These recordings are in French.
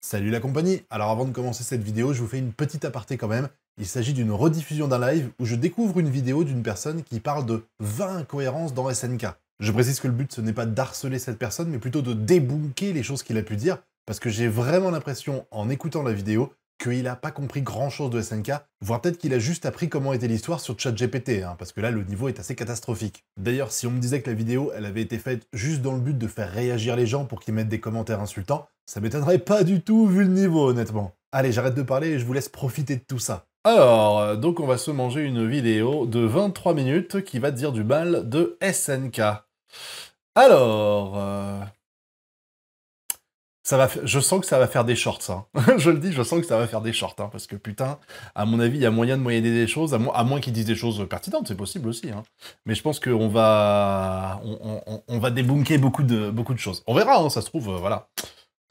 Salut la compagnie. Alors avant de commencer cette vidéo, je vous fais une petite aparté quand même. Il s'agit d'une rediffusion d'un live où je découvre une vidéo d'une personne qui parle de 20 incohérences dans SNK. Je précise que le but ce n'est pas d'harceler cette personne, mais plutôt de débunker les choses qu'il a pu dire, parce que j'ai vraiment l'impression, en écoutant la vidéo, qu'il n'a pas compris grand chose de SNK, voire peut-être qu'il a juste appris comment était l'histoire sur ChatGPT, parce que là le niveau est assez catastrophique. D'ailleurs, si on me disait que la vidéo elle avait été faite juste dans le but de faire réagir les gens pour qu'ils mettent des commentaires insultants, ça m'étonnerait pas du tout vu le niveau honnêtement. Allez, j'arrête de parler et je vous laisse profiter de tout ça. Alors, donc on va se manger une vidéo de 23 minutes qui va dire du mal de SNK. Alors, je sens que ça va faire des shorts, hein. Je le dis, je sens que ça va faire des shorts, hein, parce que putain, à mon avis, il y a moyen de moyenner des choses, à moins qu'ils disent des choses pertinentes, c'est possible aussi, hein. Mais je pense qu'on va... On va débunker beaucoup de choses. On verra, hein, ça se trouve, voilà.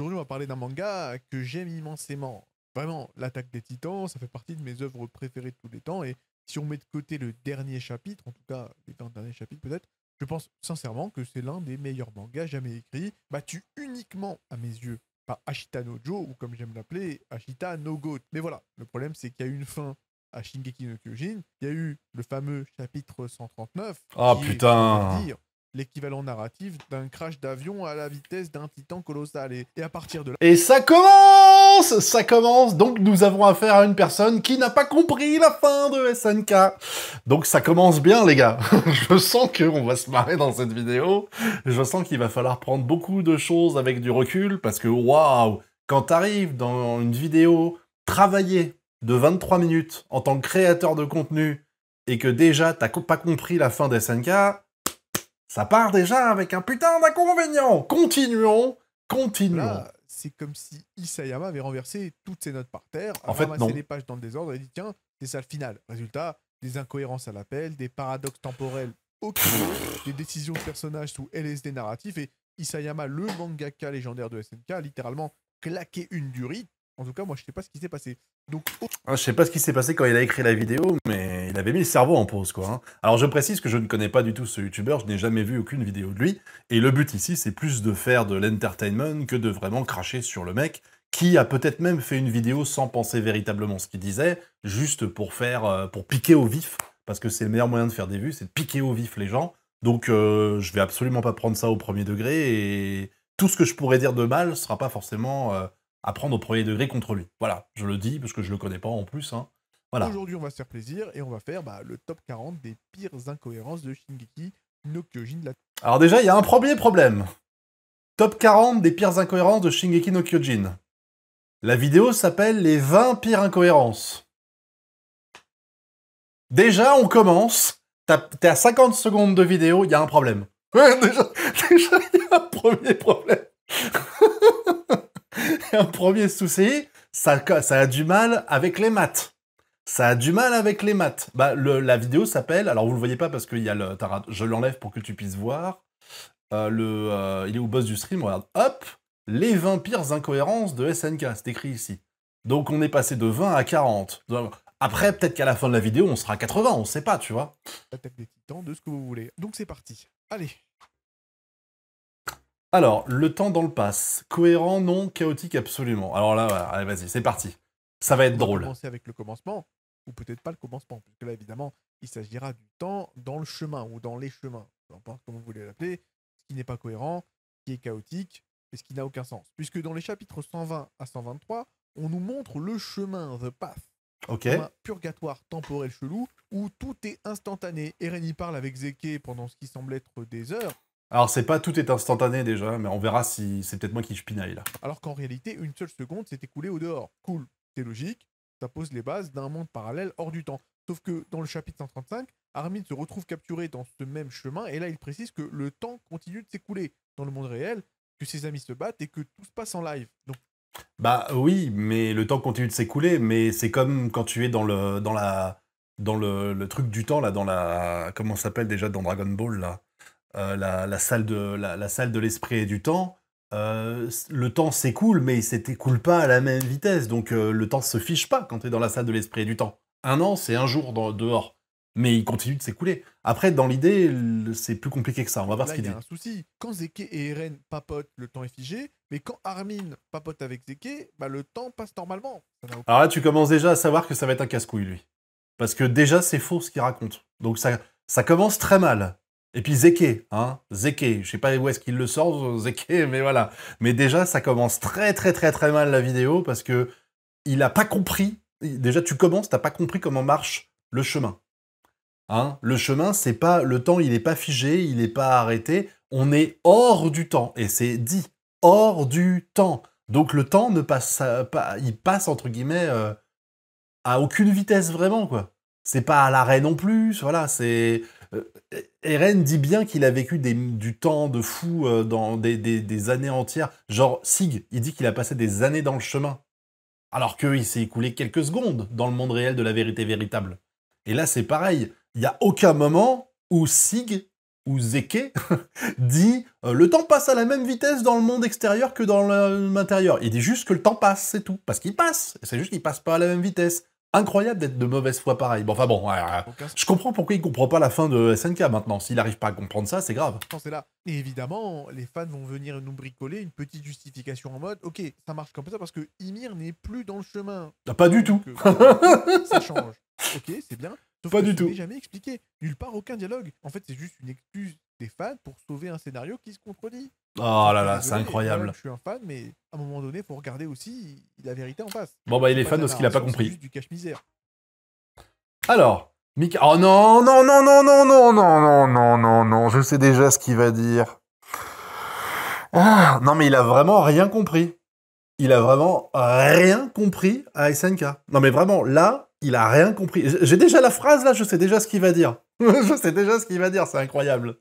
Aujourd'hui, on va parler d'un manga que j'aime immensément. Vraiment, l'Attaque des Titans, ça fait partie de mes œuvres préférées de tous les temps. Et si on met de côté le dernier chapitre, en tout cas les 20 derniers chapitres peut-être, je pense sincèrement que c'est l'un des meilleurs mangas jamais écrits, battu uniquement à mes yeux par Ashita no Joe, ou comme j'aime l'appeler, Ashita no Goat. Mais voilà, le problème c'est qu'il y a eu une fin à Shingeki no Kyojin. Il y a eu le fameux chapitre 139, Ah qui est, on va putain. dire, l'équivalent narratif d'un crash d'avion à la vitesse d'un titan colossal. Et à partir de là... Et ça commence! Ça commence, donc nous avons affaire à une personne qui n'a pas compris la fin de SNK. Donc ça commence bien les gars. Je sens qu'on va se marrer dans cette vidéo. Je sens qu'il va falloir prendre beaucoup de choses avec du recul, parce que waouh! Quand t'arrives dans une vidéo travaillée de 23 minutes en tant que créateur de contenu, et que déjà t'as pas compris la fin d'SNK, ça part déjà avec un putain d'inconvénient. Continuons. Là, c'est comme si Isayama avait renversé toutes ses notes par terre, En fait, ramassé non. les pages dans le désordre et dit tiens, c'est ça le final. Résultat, des incohérences à l'appel, des paradoxes temporels au kilo, des décisions de personnages sous LSD narratif, et Isayama, le mangaka légendaire de SNK, a littéralement claqué une durite. En tout cas, moi, je sais pas ce qui s'est passé. Donc, Je sais pas ce qui s'est passé quand il a écrit la vidéo, mais il avait mis le cerveau en pause, quoi. Alors je précise que je ne connais pas du tout ce youtubeur, je n'ai jamais vu aucune vidéo de lui, et le but ici, c'est plus de faire de l'entertainment que de vraiment cracher sur le mec, qui a peut-être même fait une vidéo sans penser véritablement ce qu'il disait, juste pour faire, pour piquer au vif, parce que c'est le meilleur moyen de faire des vues, c'est de piquer au vif les gens. Donc je vais absolument pas prendre ça au premier degré, et tout ce que je pourrais dire de mal sera pas forcément à prendre au premier degré contre lui. Voilà, je le dis parce que je le connais pas en plus, hein. Voilà. aujourd'hui, on va se faire plaisir et on va faire le top 40 des pires incohérences de Shingeki no Kyojin. Alors déjà, il y a un premier problème. Top 40 des pires incohérences de Shingeki no Kyojin. La vidéo s'appelle les 20 pires incohérences. Déjà, on commence. T'es à 50 secondes de vidéo, il y a un problème. Ouais, déjà, il y a un premier problème. Un premier souci, ça a du mal avec les maths. Ça a du mal avec les maths. Bah, la vidéo s'appelle, alors vous le voyez pas parce que je l'enlève pour que tu puisses voir. Il est au boss du stream, regarde, hop, les 20 pires incohérences de SNK, c'est écrit ici. Donc on est passé de 20 à 40. Donc, après, peut-être qu'à la fin de la vidéo, on sera à 80, on sait pas, tu vois. Attaque des Titans, de ce que vous voulez. Donc c'est parti. Allez. Alors, le temps dans le pass. Cohérent, non, chaotique, absolument. Alors là, voilà, allez, vas-y, c'est parti. Ça va être On va drôle. commencer avec le commencement, ou peut-être pas le commencement, puisque là, évidemment, il s'agira du temps dans le chemin, ou dans les chemins, peu importe comment vous voulez l'appeler, ce qui n'est pas cohérent, ce qui est chaotique, et ce qui n'a aucun sens. Puisque dans les chapitres 120 à 123, on nous montre le chemin, The Path, Ok. comme un purgatoire temporel chelou, où tout est instantané. Eren y parle avec Zeke pendant ce qui semble être des heures, Alors, c'est pas tout est instantané déjà, mais on verra si c'est peut-être moi qui pinaille là. alors qu'en réalité, une seule seconde s'est écoulée au dehors. Cool, c'est logique, ça pose les bases d'un monde parallèle hors du temps. Sauf que dans le chapitre 135, Armin se retrouve capturé dans ce même chemin, et là il précise que le temps continue de s'écouler dans le monde réel, que ses amis se battent et que tout se passe en live. Donc, Bah oui, mais le temps continue de s'écouler, mais c'est comme quand tu es dans le truc du temps, là, dans la... Comment ça s'appelle déjà dans Dragon Ball, là la salle de l'esprit et du temps, le temps s'écoule, mais il s'écoule pas à la même vitesse, donc le temps se fiche pas quand t'es dans la salle de l'esprit et du temps. Un an, c'est un jour dehors, mais il continue de s'écouler. Après, dans l'idée, c'est plus compliqué que ça, on va voir ce là, qu'il il y dit. a un souci. Quand Zeke et Eren papotent, le temps est figé, Mais quand Armin papote avec Zeke, bah, le temps passe normalement. Ça n'a aucun- Alors là, tu commences déjà à savoir que ça va être un casse-couille, lui. Parce que déjà, c'est faux ce qu'il raconte. Donc ça commence très mal. Et puis Zeke, hein, Zeke, je sais pas où est-ce qu'il le sort, Zeke, mais voilà. Mais déjà, ça commence très très très très mal la vidéo, parce que il a pas compris. Déjà, tu commences, t'as pas compris comment marche le chemin. Hein, le chemin, c'est pas le temps, il est pas figé, il est pas arrêté. On est hors du temps, et c'est dit hors du temps. Donc le temps ne passe pas, il passe entre guillemets à aucune vitesse vraiment quoi. C'est pas à l'arrêt non plus. Voilà, c'est Eren dit bien qu'il a vécu du temps de fou dans des années entières. Genre Sig, il dit qu'il a passé des années dans le chemin, alors qu'il s'est écoulé quelques secondes dans le monde réel de la vérité véritable. Et là, c'est pareil. Il n'y a aucun moment où Sig ou Zeke dit le temps passe à la même vitesse dans le monde extérieur que dans l'intérieur. Il dit juste que le temps passe, c'est tout. Parce qu'il passe. C'est juste qu'il passe pas à la même vitesse. Incroyable d'être de mauvaise foi pareil. Bon, enfin bon, Aucun je comprends pourquoi il comprend pas la fin de SNK maintenant. S'il n'arrive pas à comprendre ça, c'est grave. sens est là. Et évidemment, les fans vont venir nous bricoler une petite justification en mode ok, ça marche comme ça parce que Ymir n'est plus dans le chemin. Ah, pas du tout. Donc, ça change. Ok, c'est bien. Sauf Pas que du ce tout. n'est jamais expliqué. Nulle part, aucun dialogue. En fait, c'est juste une excuse des fans pour sauver un scénario qui se contredit. Oh Je là suis là, c'est désolé, incroyable. moi-même, je suis un fan, mais à un moment donné, il faut regarder aussi la vérité en face. Bon bah il C'est est pas fan de de la ce qu'il a pas narration, c'est compris. juste du cache-misère. Alors, Mika... Oh non, non, non, non, non, non, non, non, non, non, non, je sais déjà ce qu'il va dire. Ah, non mais il a vraiment rien compris. Il a vraiment rien compris à SNK. Non mais vraiment, là, il a rien compris. J'ai déjà la phrase, là, je sais déjà ce qu'il va dire. Je sais déjà ce qu'il va dire, c'est incroyable.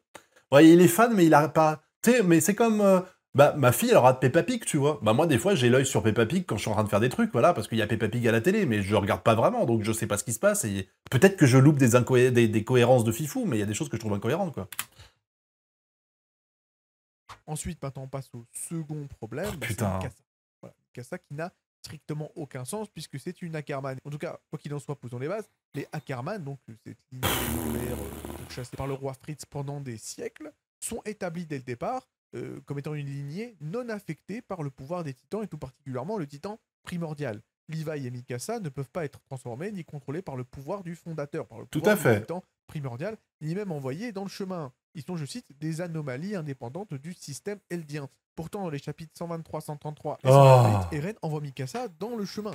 Ouais, il est fan, mais il a pas... Tu sais, mais c'est comme... bah, ma fille, elle rate Peppa Pig, tu vois. Bah, moi, des fois, j'ai l'œil sur Peppa Pig quand je suis en train de faire des trucs, voilà, parce qu'il y a Peppa Pig à la télé, mais je regarde pas vraiment, donc je sais pas ce qui se passe, et peut-être que je loupe des cohérences de fifou, mais il y a des choses que je trouve incohérentes, quoi. Ensuite, maintenant, on passe au second problème. Oh, Bah, c'est putain. Mikasa. Voilà, Mikasa qui n'a strictement aucun sens puisque c'est une Ackerman. En tout cas, quoi qu'il en soit, posons les bases. Les Ackerman, donc cette lignée légendaire pourchassée par le roi Fritz pendant des siècles, sont établis dès le départ comme étant une lignée non affectée par le pouvoir des titans et tout particulièrement le titan primordial. Levi et Mikasa ne peuvent pas être transformés ni contrôlés par le pouvoir du fondateur, par le Tout à pouvoir du fait. titan primordial, ni même envoyés dans le chemin. Ils sont, je cite, des anomalies indépendantes du système eldien. Pourtant, dans les chapitres 123, 133 et 138, Oh. Eren envoie Mikasa dans le chemin.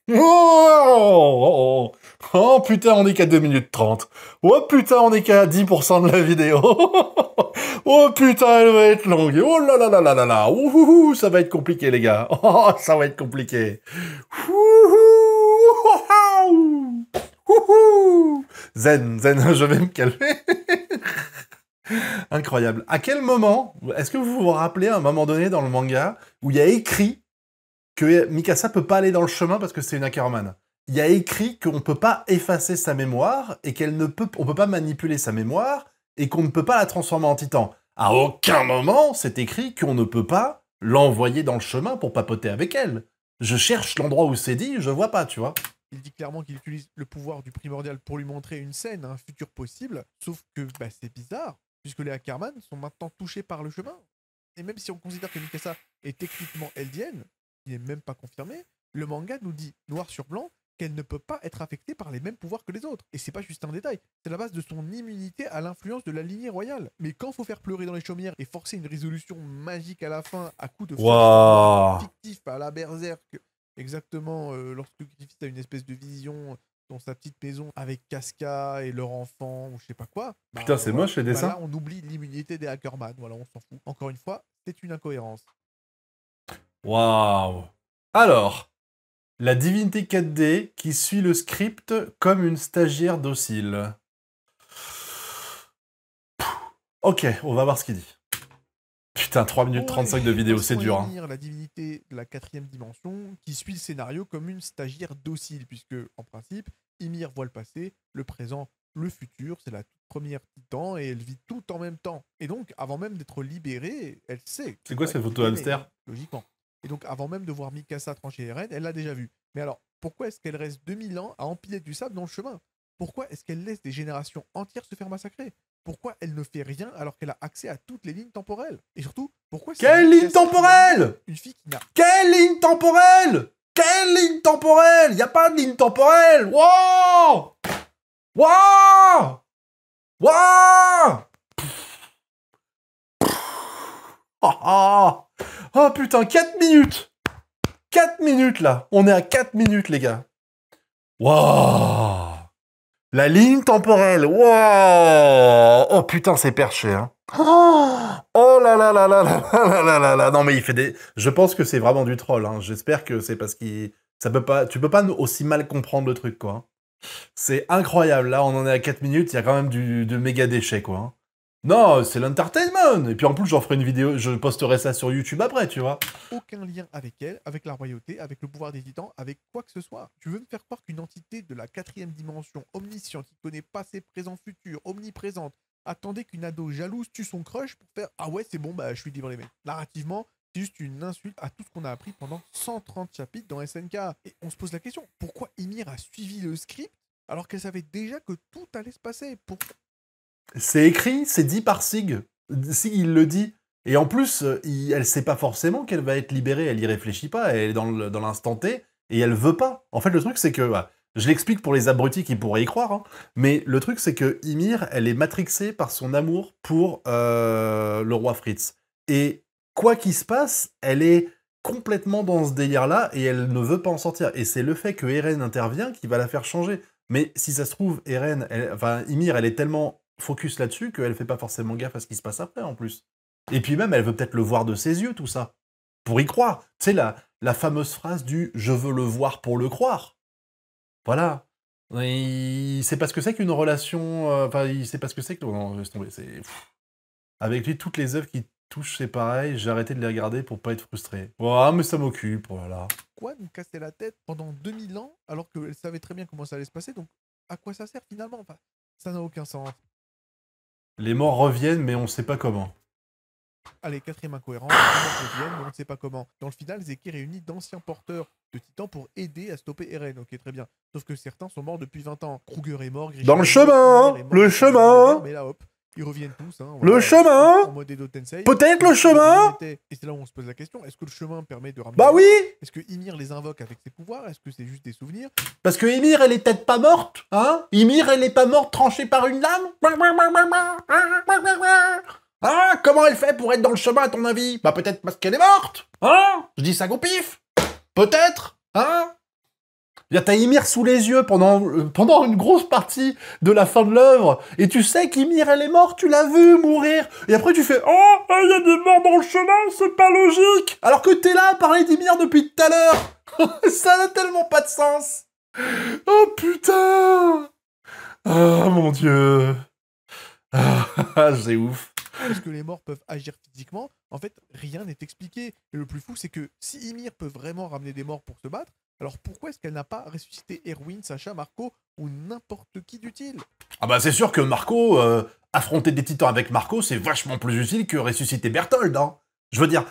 Oh, oh putain, on est qu'à 2 minutes 30. Oh putain, on est qu'à 10% de la vidéo. Oh putain, elle va être longue. Oh là là là là là là. Ouhouhou, ça va être compliqué, les gars. Oh, ça va être compliqué. Ouhou. Ouhou. Zen, zen, je vais me calmer. Incroyable. À quel moment, est-ce que vous vous rappelez à un moment donné dans le manga où il y a écrit que Mikasa peut pas aller dans le chemin parce que c'est une Ackerman? Il y a écrit qu'on peut pas effacer sa mémoire et on peut pas manipuler sa mémoire et qu'on ne peut pas la transformer en titan. À aucun moment, c'est écrit qu'on ne peut pas l'envoyer dans le chemin pour papoter avec elle. Je cherche l'endroit où c'est dit, je vois pas, tu vois. Il dit clairement qu'il utilise le pouvoir du primordial pour lui montrer une scène, un futur possible. Sauf que bah, c'est bizarre, puisque les Ackerman sont maintenant touchés par le chemin. Et même si on considère que Mikasa est techniquement eldienne, qui n'est même pas confirmé, le manga nous dit noir sur blanc qu'elle ne peut pas être affectée par les mêmes pouvoirs que les autres. Et c'est pas juste un détail, c'est la base de son immunité à l'influence de la lignée royale. Mais quand faut faire pleurer dans les chaumières et forcer une résolution magique à la fin à coup de Waouh. fictif à la berserk, exactement lorsque Griffith a une espèce de vision dans sa petite maison avec Casca et leur enfant ou je sais pas quoi. Putain, c'est moche les Bah dessins. là, on oublie l'immunité des Ackerman. Voilà, on s'en fout. Encore une fois, c'est une incohérence. Waouh. Alors, la divinité 4D qui suit le script comme une stagiaire docile. Ok, on va voir ce qu'il dit. Putain, 3 minutes 35 de vidéo, c'est dur. Hein. La divinité de la 4ème dimension qui suit le scénario comme une stagiaire docile, puisque, en principe, Ymir voit le passé, le présent, le futur, c'est la toute première titan et elle vit tout en même temps. Et donc, avant même d'être libérée, elle sait. C'est quoi cette photo hamster? Logiquement. Et donc, avant même de voir Mikasa trancher Eren, elle l'a déjà vu. Mais alors, pourquoi est-ce qu'elle reste 2000 ans à empiler du sable dans le chemin? Pourquoi est-ce qu'elle laisse des générations entières se faire massacrer? Pourquoi elle ne fait rien alors qu'elle a accès à toutes les lignes temporelles? Et surtout, pourquoi c'est Quelle lui qui ligne assiste à temporelle? une fille qui n'a... Quelle ligne temporelle? Quelle ligne temporelle? Y a pas de ligne temporelle. Wow! Wow! Wow! Oh, oh putain, 4 minutes! 4 minutes là! On est à 4 minutes les gars! Waouh! La ligne temporelle! Waouh! Oh putain, c'est perché, hein! Oh là là là là là là là là là! Non mais il fait des... Je pense que c'est vraiment du troll, hein. J'espère que c'est parce qu'il... Ça peut pas... Tu peux pas aussi mal comprendre le truc, quoi. C'est incroyable, là on en est à 4 minutes, il y a quand même du méga déchet, quoi. Hein. Non, c'est l'entertainment. Et puis en plus, j'en ferai une vidéo, je posterai ça sur YouTube après, tu vois. Aucun lien avec elle, avec la royauté, avec le pouvoir des titans, avec quoi que ce soit. Tu veux me faire croire qu'une entité de la 4e dimension, omnisciente, qui connaît passé, présent, futur, omniprésente, attendait qu'une ado jalouse tue son crush pour faire ah ouais, c'est bon, bah je suis libre les mecs. Narrativement, c'est juste une insulte à tout ce qu'on a appris pendant 130 chapitres dans SNK. Et on se pose la question, pourquoi Ymir a suivi le script alors qu'elle savait déjà que tout allait se passer? C'est écrit, c'est dit par Sig. Sig, il le dit. Et en plus, elle sait pas forcément qu'elle va être libérée, elle y réfléchit pas, elle est dans l'instant T, et elle veut pas. En fait, le truc, c'est que... Bah, je l'explique pour les abrutis qui pourraient y croire, hein, mais le truc, c'est que Ymir, elle est matrixée par son amour pour le roi Fritz. Et quoi qu'il se passe, elle est complètement dans ce délire-là, et elle ne veut pas en sortir. Et c'est le fait que Eren intervient qui va la faire changer. Mais si ça se trouve, Ymir, elle est tellement focus là-dessus qu'elle fait pas forcément gaffe à ce qui se passe après, en plus. Et puis même, elle veut peut-être le voir de ses yeux, tout ça. Pour y croire. Tu sais, la fameuse phrase du « je veux le voir pour le croire ». Voilà. Il sait pas ce que c'est qu'une relation... Enfin, il sait pas ce que c'est que... Non, laisse tomber, c'est... Avec lui, toutes les œuvres qui touchent, c'est pareil. J'ai arrêté de les regarder pour pas être frustré. Oh, mais ça m'occupe, voilà. Quoi nous casser la tête pendant 2000 ans alors qu'elle savait très bien comment ça allait se passer? Donc, à quoi ça sert finalement? Enfin, ça n'a aucun sens. Les morts reviennent, mais on sait pas comment. Allez, 4e incohérence, les morts reviennent, mais on ne sait pas comment. Dans le final, Zeki réunit d'anciens porteurs de titans pour aider à stopper Eren. Ok, très bien. Sauf que certains sont morts depuis 20 ans. Kruger est mort, Grisha Dans le est chemin, mort, Ymir est mort, le Grisha est mort, chemin. mais là, hop, ils reviennent tous. Hein, Le voilà, chemin. en mode Edo Tensei. Peut-être le Et chemin. c'est là où on se pose la question, est-ce que le chemin permet de ramener Bah les oui. morts? Est-ce que Ymir les invoque avec ses pouvoirs? Est-ce que c'est juste des souvenirs? Parce que Ymir, elle est peut-être pas morte, hein? Ymir, elle est pas morte tranchée par une lame? Hein? Comment elle fait pour être dans le chemin, à ton avis? Bah peut-être parce qu'elle est morte, hein? Je dis ça au pif. Peut-être, hein? T'as Ymir sous les yeux pendant une grosse partie de la fin de l'œuvre, et tu sais qu'Ymir, elle est morte, tu l'as vu mourir, et après tu fais « Oh, il y a des morts dans le chemin, c'est pas logique !» Alors que t'es là à parler d'Ymir depuis tout à l'heure. Ça n'a tellement pas de sens. Oh putain. Oh mon dieu. Ah, c'est ouf. Est-ce que les morts peuvent agir physiquement? En fait, rien n'est expliqué. Et le plus fou, c'est que si Ymir peut vraiment ramener des morts pour se battre, alors pourquoi est-ce qu'elle n'a pas ressuscité Erwin, Sacha, Marco ou n'importe qui d'utile? Ah bah c'est sûr que Marco, affronter des titans avec Marco, c'est vachement plus utile que ressusciter Berthold, hein. Je veux dire,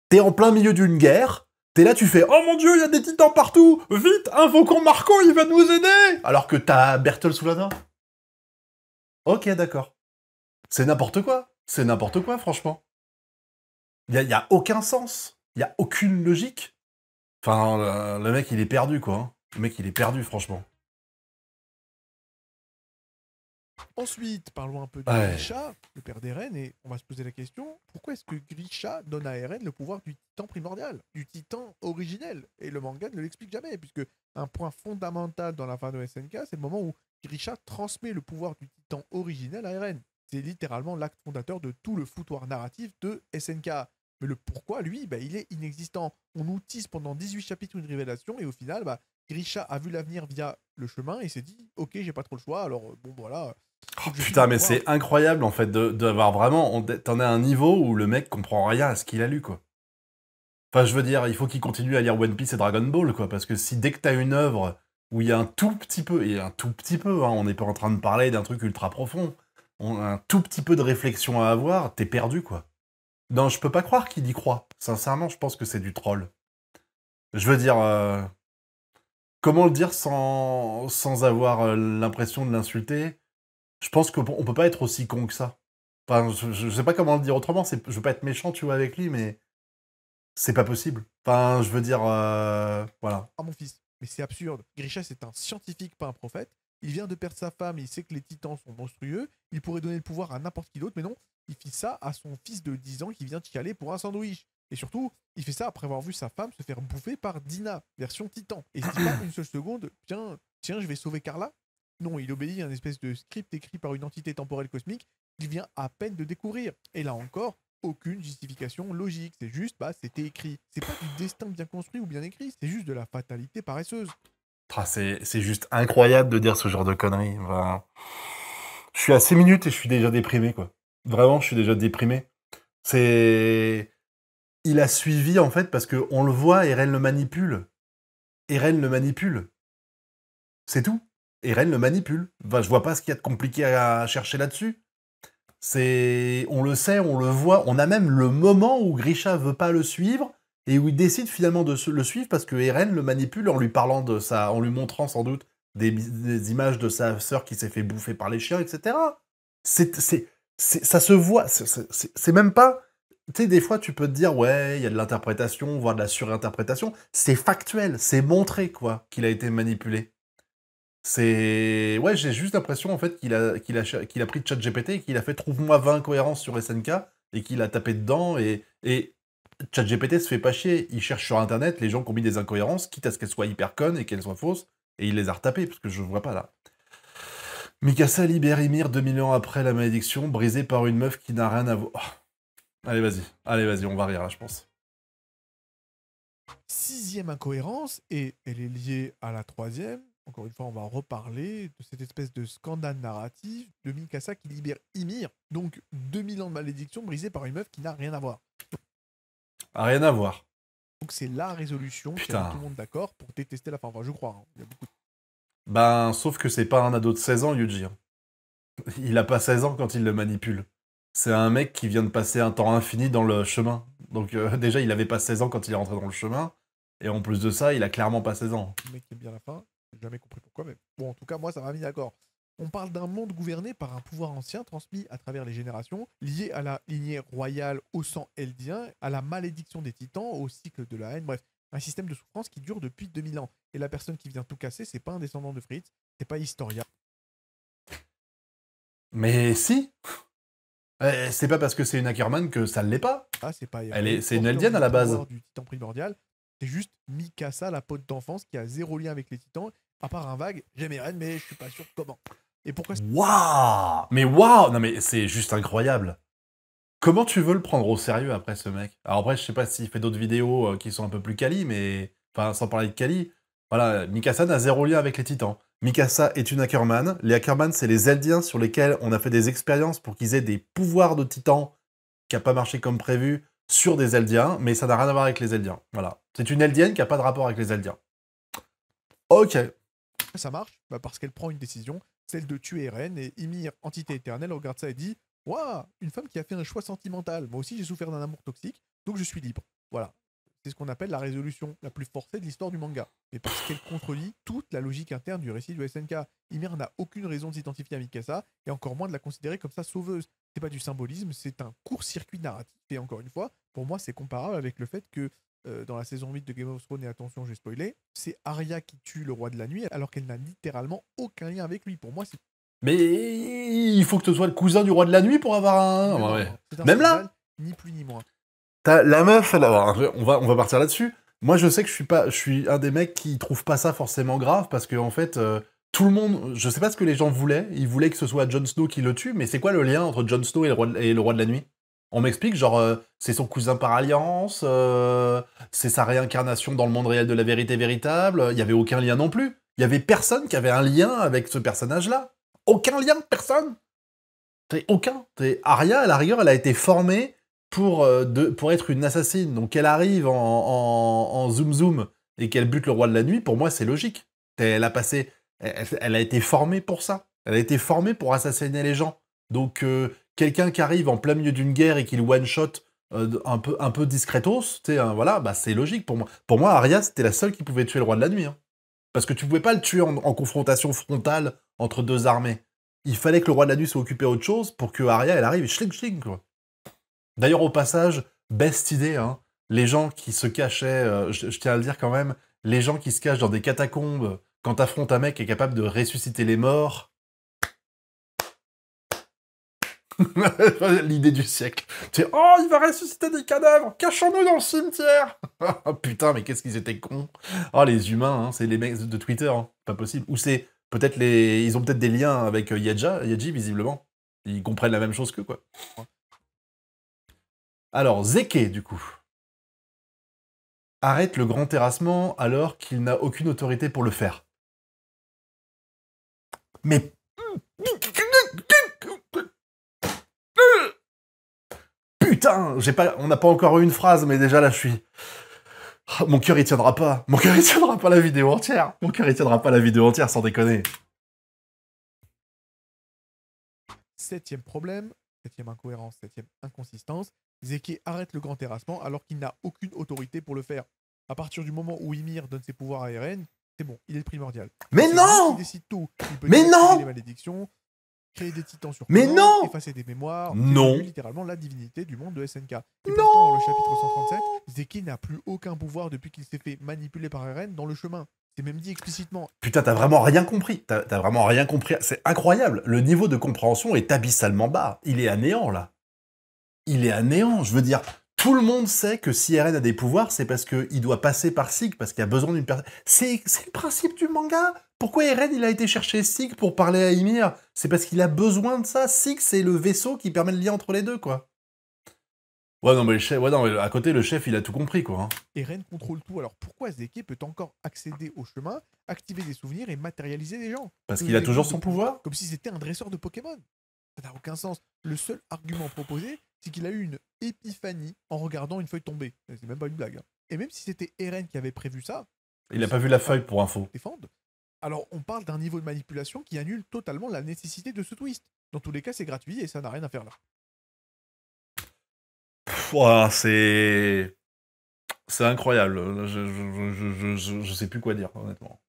t'es en plein milieu d'une guerre, t'es là, tu fais « Oh mon dieu, il y a des titans partout! Vite, invoquons Marco, il va nous aider !» Alors que t'as Berthold sous la main. Ok, d'accord. C'est n'importe quoi. C'est n'importe quoi, franchement. Il y a aucun sens. Il y a aucune logique. Enfin, le mec, il est perdu, quoi. Hein. Le mec, il est perdu, franchement. Ensuite, parlons un peu de Ouais. Grisha, le père d'Eren, et on va se poser la question, pourquoi est-ce que Grisha donne à Eren le pouvoir du titan primordial, du titan originel? Et le manga ne l'explique jamais, puisque un point fondamental dans la fin de SNK, c'est le moment où Grisha transmet le pouvoir du titan originel à Eren. C'est littéralement l'acte fondateur de tout le foutoir narratif de SNK. Mais le pourquoi, lui, bah, il est inexistant. On nous tisse pendant 18 chapitres une révélation, et au final, bah, Grisha a vu l'avenir via le chemin, et s'est dit, ok, j'ai pas trop le choix, alors bon, voilà. Oh, putain, mais c'est incroyable, en fait, d'avoir vraiment... T'en as un niveau où le mec comprend rien à ce qu'il a lu, quoi. Enfin, je veux dire, il faut qu'il continue à lire One Piece et Dragon Ball, quoi, parce que si dès que t'as une œuvre où il y a un tout petit peu, et un tout petit peu, hein, on n'est pas en train de parler d'un truc ultra profond, un tout petit peu de réflexion à avoir, t'es perdu, quoi. Non, je peux pas croire qu'il y croit. Sincèrement, je pense que c'est du troll. Je veux dire... comment le dire sans avoir l'impression de l'insulter? Je pense qu'on peut pas être aussi con que ça. Enfin, je sais pas comment le dire autrement, je veux pas être méchant, tu vois, avec lui, mais c'est pas possible. Enfin, je veux dire, voilà. Ah, mon fils, mais c'est absurde. Grisha, c'est un scientifique, pas un prophète. Il vient de perdre sa femme, il sait que les titans sont monstrueux. Il pourrait donner le pouvoir à n'importe qui d'autre, mais non, il fait ça à son fils de 10 ans qui vient chialer pour un sandwich. Et surtout, il fait ça après avoir vu sa femme se faire bouffer par Dina, version titan. Et il se dit pas une seule seconde, tiens, je vais sauver Carla. Non, il obéit à une espèce de script écrit par une entité temporelle cosmique qu'il vient à peine de découvrir. Et là encore, aucune justification logique. C'est juste, c'était écrit. C'est pas du destin bien construit ou bien écrit, c'est juste de la fatalité paresseuse. Ah, c'est juste incroyable de dire ce genre de conneries. Enfin, je suis à 6 minutes et je suis déjà déprimé, quoi. Vraiment, je suis déjà déprimé. C'est... Il a suivi, en fait, parce qu'on le voit, Eren le manipule. Eren le manipule. C'est tout. Eren le manipule. Enfin, je vois pas ce qu'il y a de compliqué à chercher là-dessus. On le sait, on le voit. On a même le moment où Grisha veut pas le suivre et où il décide finalement de le suivre parce que Eren le manipule en lui parlant de ça, en lui montrant sans doute des images de sa sœur qui s'est fait bouffer par les chiens, etc. Ça se voit. C'est même pas. Tu sais, des fois, tu peux te dire, ouais, il y a de l'interprétation, voire de la surinterprétation. C'est factuel, c'est montré, quoi, qu'il a été manipulé. Ouais, j'ai juste l'impression, en fait, qu'il a pris ChatGPT et qu'il a fait «Trouve-moi 20 incohérences sur SNK» et qu'il a tapé dedans et ChatGPT se fait pas chier. Il cherche sur Internet les gens qui ont mis des incohérences, quitte à ce qu'elles soient hyper connes et qu'elles soient fausses, et il les a retapées, parce que je vois pas, là. Mikasa libère Ymir 2000 ans après la malédiction, brisée par une meuf qui n'a rien à voir. Oh. Allez, vas-y, on va rire, là, je pense. Sixième incohérence, et elle est liée à la troisième. Encore une fois, on va reparler de cette espèce de scandale narratif de Mikasa qui libère Ymir. Donc 2000 ans de malédiction brisée par une meuf qui n'a rien à voir. Rien à voir. Donc c'est la résolution qui a mis tout le monde d'accord pour détester la fin. Enfin, je crois. Hein. Il y a beaucoup de... Ben, sauf que c'est pas un ado de 16 ans, Yuji. Il a pas 16 ans quand il le manipule. C'est un mec qui vient de passer un temps infini dans le chemin. Donc déjà, il avait pas 16 ans quand il est rentré dans le chemin. Et en plus de ça, il a clairement pas 16 ans. Le mec qui aime bien la fin. J'ai jamais compris pourquoi, mais bon, en tout cas, moi, ça m'a mis d'accord. On parle d'un monde gouverné par un pouvoir ancien transmis à travers les générations, lié à la lignée royale au sang eldien, à la malédiction des titans, au cycle de la haine, bref, un système de souffrance qui dure depuis 2000 ans. Et la personne qui vient tout casser, c'est pas un descendant de Fritz, c'est pas Historia. Mais si. C'est pas parce que c'est une Ackerman que ça l'est pas. Ah, c'est pas C'est une Eldienne à la base. Du titan primordial. C'est juste Mikasa, la pote d'enfance, qui a zéro lien avec les titans, à part un vague. J'aime Eren, mais je suis pas sûr comment. Et pourquoi Waouh! Mais waouh! Non mais c'est juste incroyable. Comment tu veux le prendre au sérieux après ce mec? Alors après, je sais pas s'il fait d'autres vidéos qui sont un peu plus quali, mais... Enfin, sans parler de quali. Voilà, Mikasa n'a zéro lien avec les titans. Mikasa est une Ackerman. Les Ackerman, c'est les Eldiens sur lesquels on a fait des expériences pour qu'ils aient des pouvoirs de titans qui n'a pas marché comme prévu sur des Eldiens, mais ça n'a rien à voir avec les Eldiens. Voilà. C'est une Eldienne qui n'a pas de rapport avec les Eldiens. Ok. ça marche? Parce qu'elle prend une décision, celle de tuer Eren, et Ymir, entité éternelle, regarde ça et dit « Waouh, une femme qui a fait un choix sentimental. Moi aussi, j'ai souffert d'un amour toxique, donc je suis libre. » Voilà. C'est ce qu'on appelle la résolution la plus forcée de l'histoire du manga. Et parce qu'elle contredit toute la logique interne du récit de SNK. Ymir n'a aucune raison de s'identifier à Mikasa, et encore moins de la considérer comme sa sauveuse. C'est pas du symbolisme, c'est un court-circuit narratif. Et encore une fois, pour moi, c'est comparable avec le fait que dans la saison 8 de Game of Thrones, et attention, j'ai spoilé, c'est Arya qui tue le roi de la nuit, alors qu'elle n'a littéralement aucun lien avec lui. Pour moi, c'est... Mais il faut que tu sois le cousin du roi de la nuit pour avoir un... Non, ouais. c'est un Même scandale, là, ni plus ni moins. la meuf, on va partir là-dessus. Moi, je sais que je suis un des mecs qui trouvent pas ça forcément grave, parce que en fait, tout le monde... Je sais pas ce que les gens voulaient. Ils voulaient que ce soit Jon Snow qui le tue, mais c'est quoi le lien entre Jon Snow et le roi de la nuit? On m'explique, genre, c'est son cousin par alliance, c'est sa réincarnation dans le monde réel de la vérité véritable, il y avait aucun lien non plus. Il y avait personne qui avait un lien avec ce personnage-là. Aucun lien, personne. Aucun. Arya, à la rigueur, elle a été formée pour être une assassine. Donc qu'elle arrive en zoom zoom et qu'elle bute le roi de la nuit, pour moi, c'est logique. Elle a été formée pour ça. Elle a été formée pour assassiner les gens. Donc quelqu'un qui arrive en plein milieu d'une guerre et qui le one-shot un peu discretos, voilà, bah c'est logique pour moi. Pour moi, Arya, c'était la seule qui pouvait tuer le roi de la nuit. Hein. Parce que tu pouvais pas le tuer en confrontation frontale entre deux armées. Il fallait que le roi de la nuit soit occupé à autre chose pour que Arya, elle arrive et schling schling, quoi. D'ailleurs, au passage, best idée, hein. Les gens qui se cachaient, je tiens à le dire quand même, les gens qui se cachent dans des catacombes quand t'affrontes un mec qui est capable de ressusciter les morts. L'idée du siècle. Tu sais, oh, il va ressusciter des cadavres, cachons-nous dans le cimetière. Oh, putain, mais qu'est-ce qu'ils étaient cons. Oh, les humains, hein, c'est les mecs de Twitter, hein, pas possible. Ou c'est peut-être ils ont peut-être des liens avec Yaji, visiblement. Ils comprennent la même chose qu'eux, quoi. Alors, Zeke, du coup. Arrête le grand terrassement alors qu'il n'a aucune autorité pour le faire. Mais... Putain, on n'a pas encore eu une phrase, mais déjà là, je suis... Mon cœur, il tiendra pas. Mon cœur, il tiendra pas la vidéo entière. Mon cœur, il tiendra pas la vidéo entière, sans déconner. 7e problème, 7e incohérence, 7e inconsistance. Zeke arrête le grand terrassement alors qu'il n'a aucune autorité pour le faire. À partir du moment où Ymir donne ses pouvoirs à Eren, c'est bon, il est le primordial. Mais non! Il décide tout. Il peut mais non! les malédictions, créer des titans sur mais commande, non! effacer des mémoires. Non! Littéralement la divinité du monde de SNK. Et non! pourtant, dans le chapitre 137, Zeke n'a plus aucun pouvoir depuis qu'il s'est fait manipuler par Eren dans le chemin. C'est même dit explicitement. Putain, t'as vraiment rien compris. T'as vraiment rien compris. C'est incroyable. Le niveau de compréhension est abyssalement bas. Il est à néant, là. Il est à néant. Je veux dire, tout le monde sait que si Eren a des pouvoirs, c'est parce qu'il doit passer par Sig, parce qu'il a besoin d'une personne. C'est le principe du manga. Pourquoi Eren, il a été chercher Sig pour parler à Ymir? C'est parce qu'il a besoin de ça. Sig, c'est le vaisseau qui permet le lien entre les deux, quoi. Ouais, non, mais le chef, à côté, le chef, il a tout compris, quoi. Hein. Eren contrôle tout, alors pourquoi Zeke peut encore accéder au chemin, activer des souvenirs et matérialiser des gens? Parce qu'il a toujours son pouvoir. Comme si c'était un dresseur de Pokémon. Ça n'a aucun sens. Le seul argument proposé, c'est qu'il a eu une épiphanie en regardant une feuille tomber. C'est même pas une blague. Hein. Et même si c'était Eren qui avait prévu ça... Il n'a pas vu la feuille, pour info. Défendre. Alors on parle d'un niveau de manipulation qui annule totalement la nécessité de ce twist. Dans tous les cas, c'est gratuit et ça n'a rien à faire là. Ouah, c'est incroyable. Je sais plus quoi dire, honnêtement.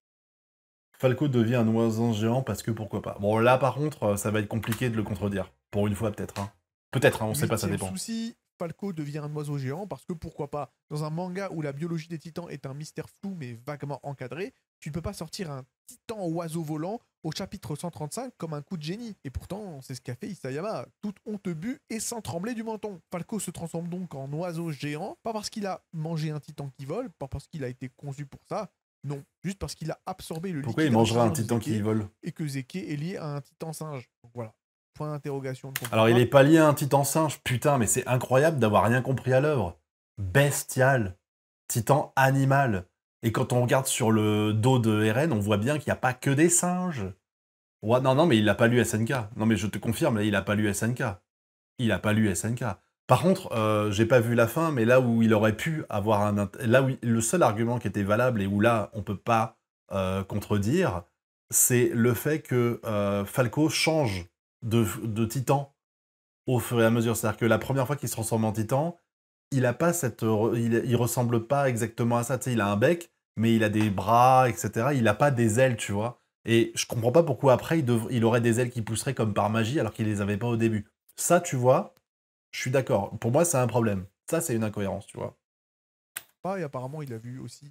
Falco devient un oiseau géant parce que pourquoi pas. Bon, là, par contre, ça va être compliqué de le contredire. Pour une fois, peut-être. Hein. Peut-être, hein, on sait pas, ça dépend. Souci, Falco devient un oiseau géant parce que pourquoi pas. Dans un manga où la biologie des titans est un mystère flou mais vaguement encadré, tu ne peux pas sortir un titan oiseau volant au chapitre 135 comme un coup de génie. Et pourtant, c'est ce qu'a fait Isayama, toute honte bue et sans trembler du menton. Falco se transforme donc en oiseau géant, pas parce qu'il a mangé un titan qui vole, pas parce qu'il a été conçu pour ça, non, juste parce qu'il a absorbé le liquide. Pourquoi il mangerait un titan qui vole? Et que Zeke est lié à un titan singe. Donc voilà. Point d'interrogation. Alors il est pas lié à un titan singe, putain, mais c'est incroyable d'avoir rien compris à l'œuvre. Bestial. Titan animal. Et quand on regarde sur le dos de Eren, on voit bien qu'il n'y a pas que des singes. Ouais, non, mais il n'a pas lu SNK. Non, mais je te confirme, là, il n'a pas lu SNK. Il n'a pas lu SNK. Par contre, j'ai pas vu la fin, mais là où il aurait pu avoir un... Là où le seul argument qui était valable et où là, on peut pas contredire, c'est le fait que Falco change de titan au fur et à mesure. C'est-à-dire que la première fois qu'il se transforme en titan, il a pas cette... il ressemble pas exactement à ça. Tu sais, il a un bec, mais il a des bras, etc. Il a pas des ailes, tu vois. Et je comprends pas pourquoi après, il aurait des ailes qui pousseraient comme par magie alors qu'il les avait pas au début. Ça, tu vois... Je suis d'accord. Pour moi, c'est un problème. Ça, c'est une incohérence, tu vois. Et apparemment, il a vu aussi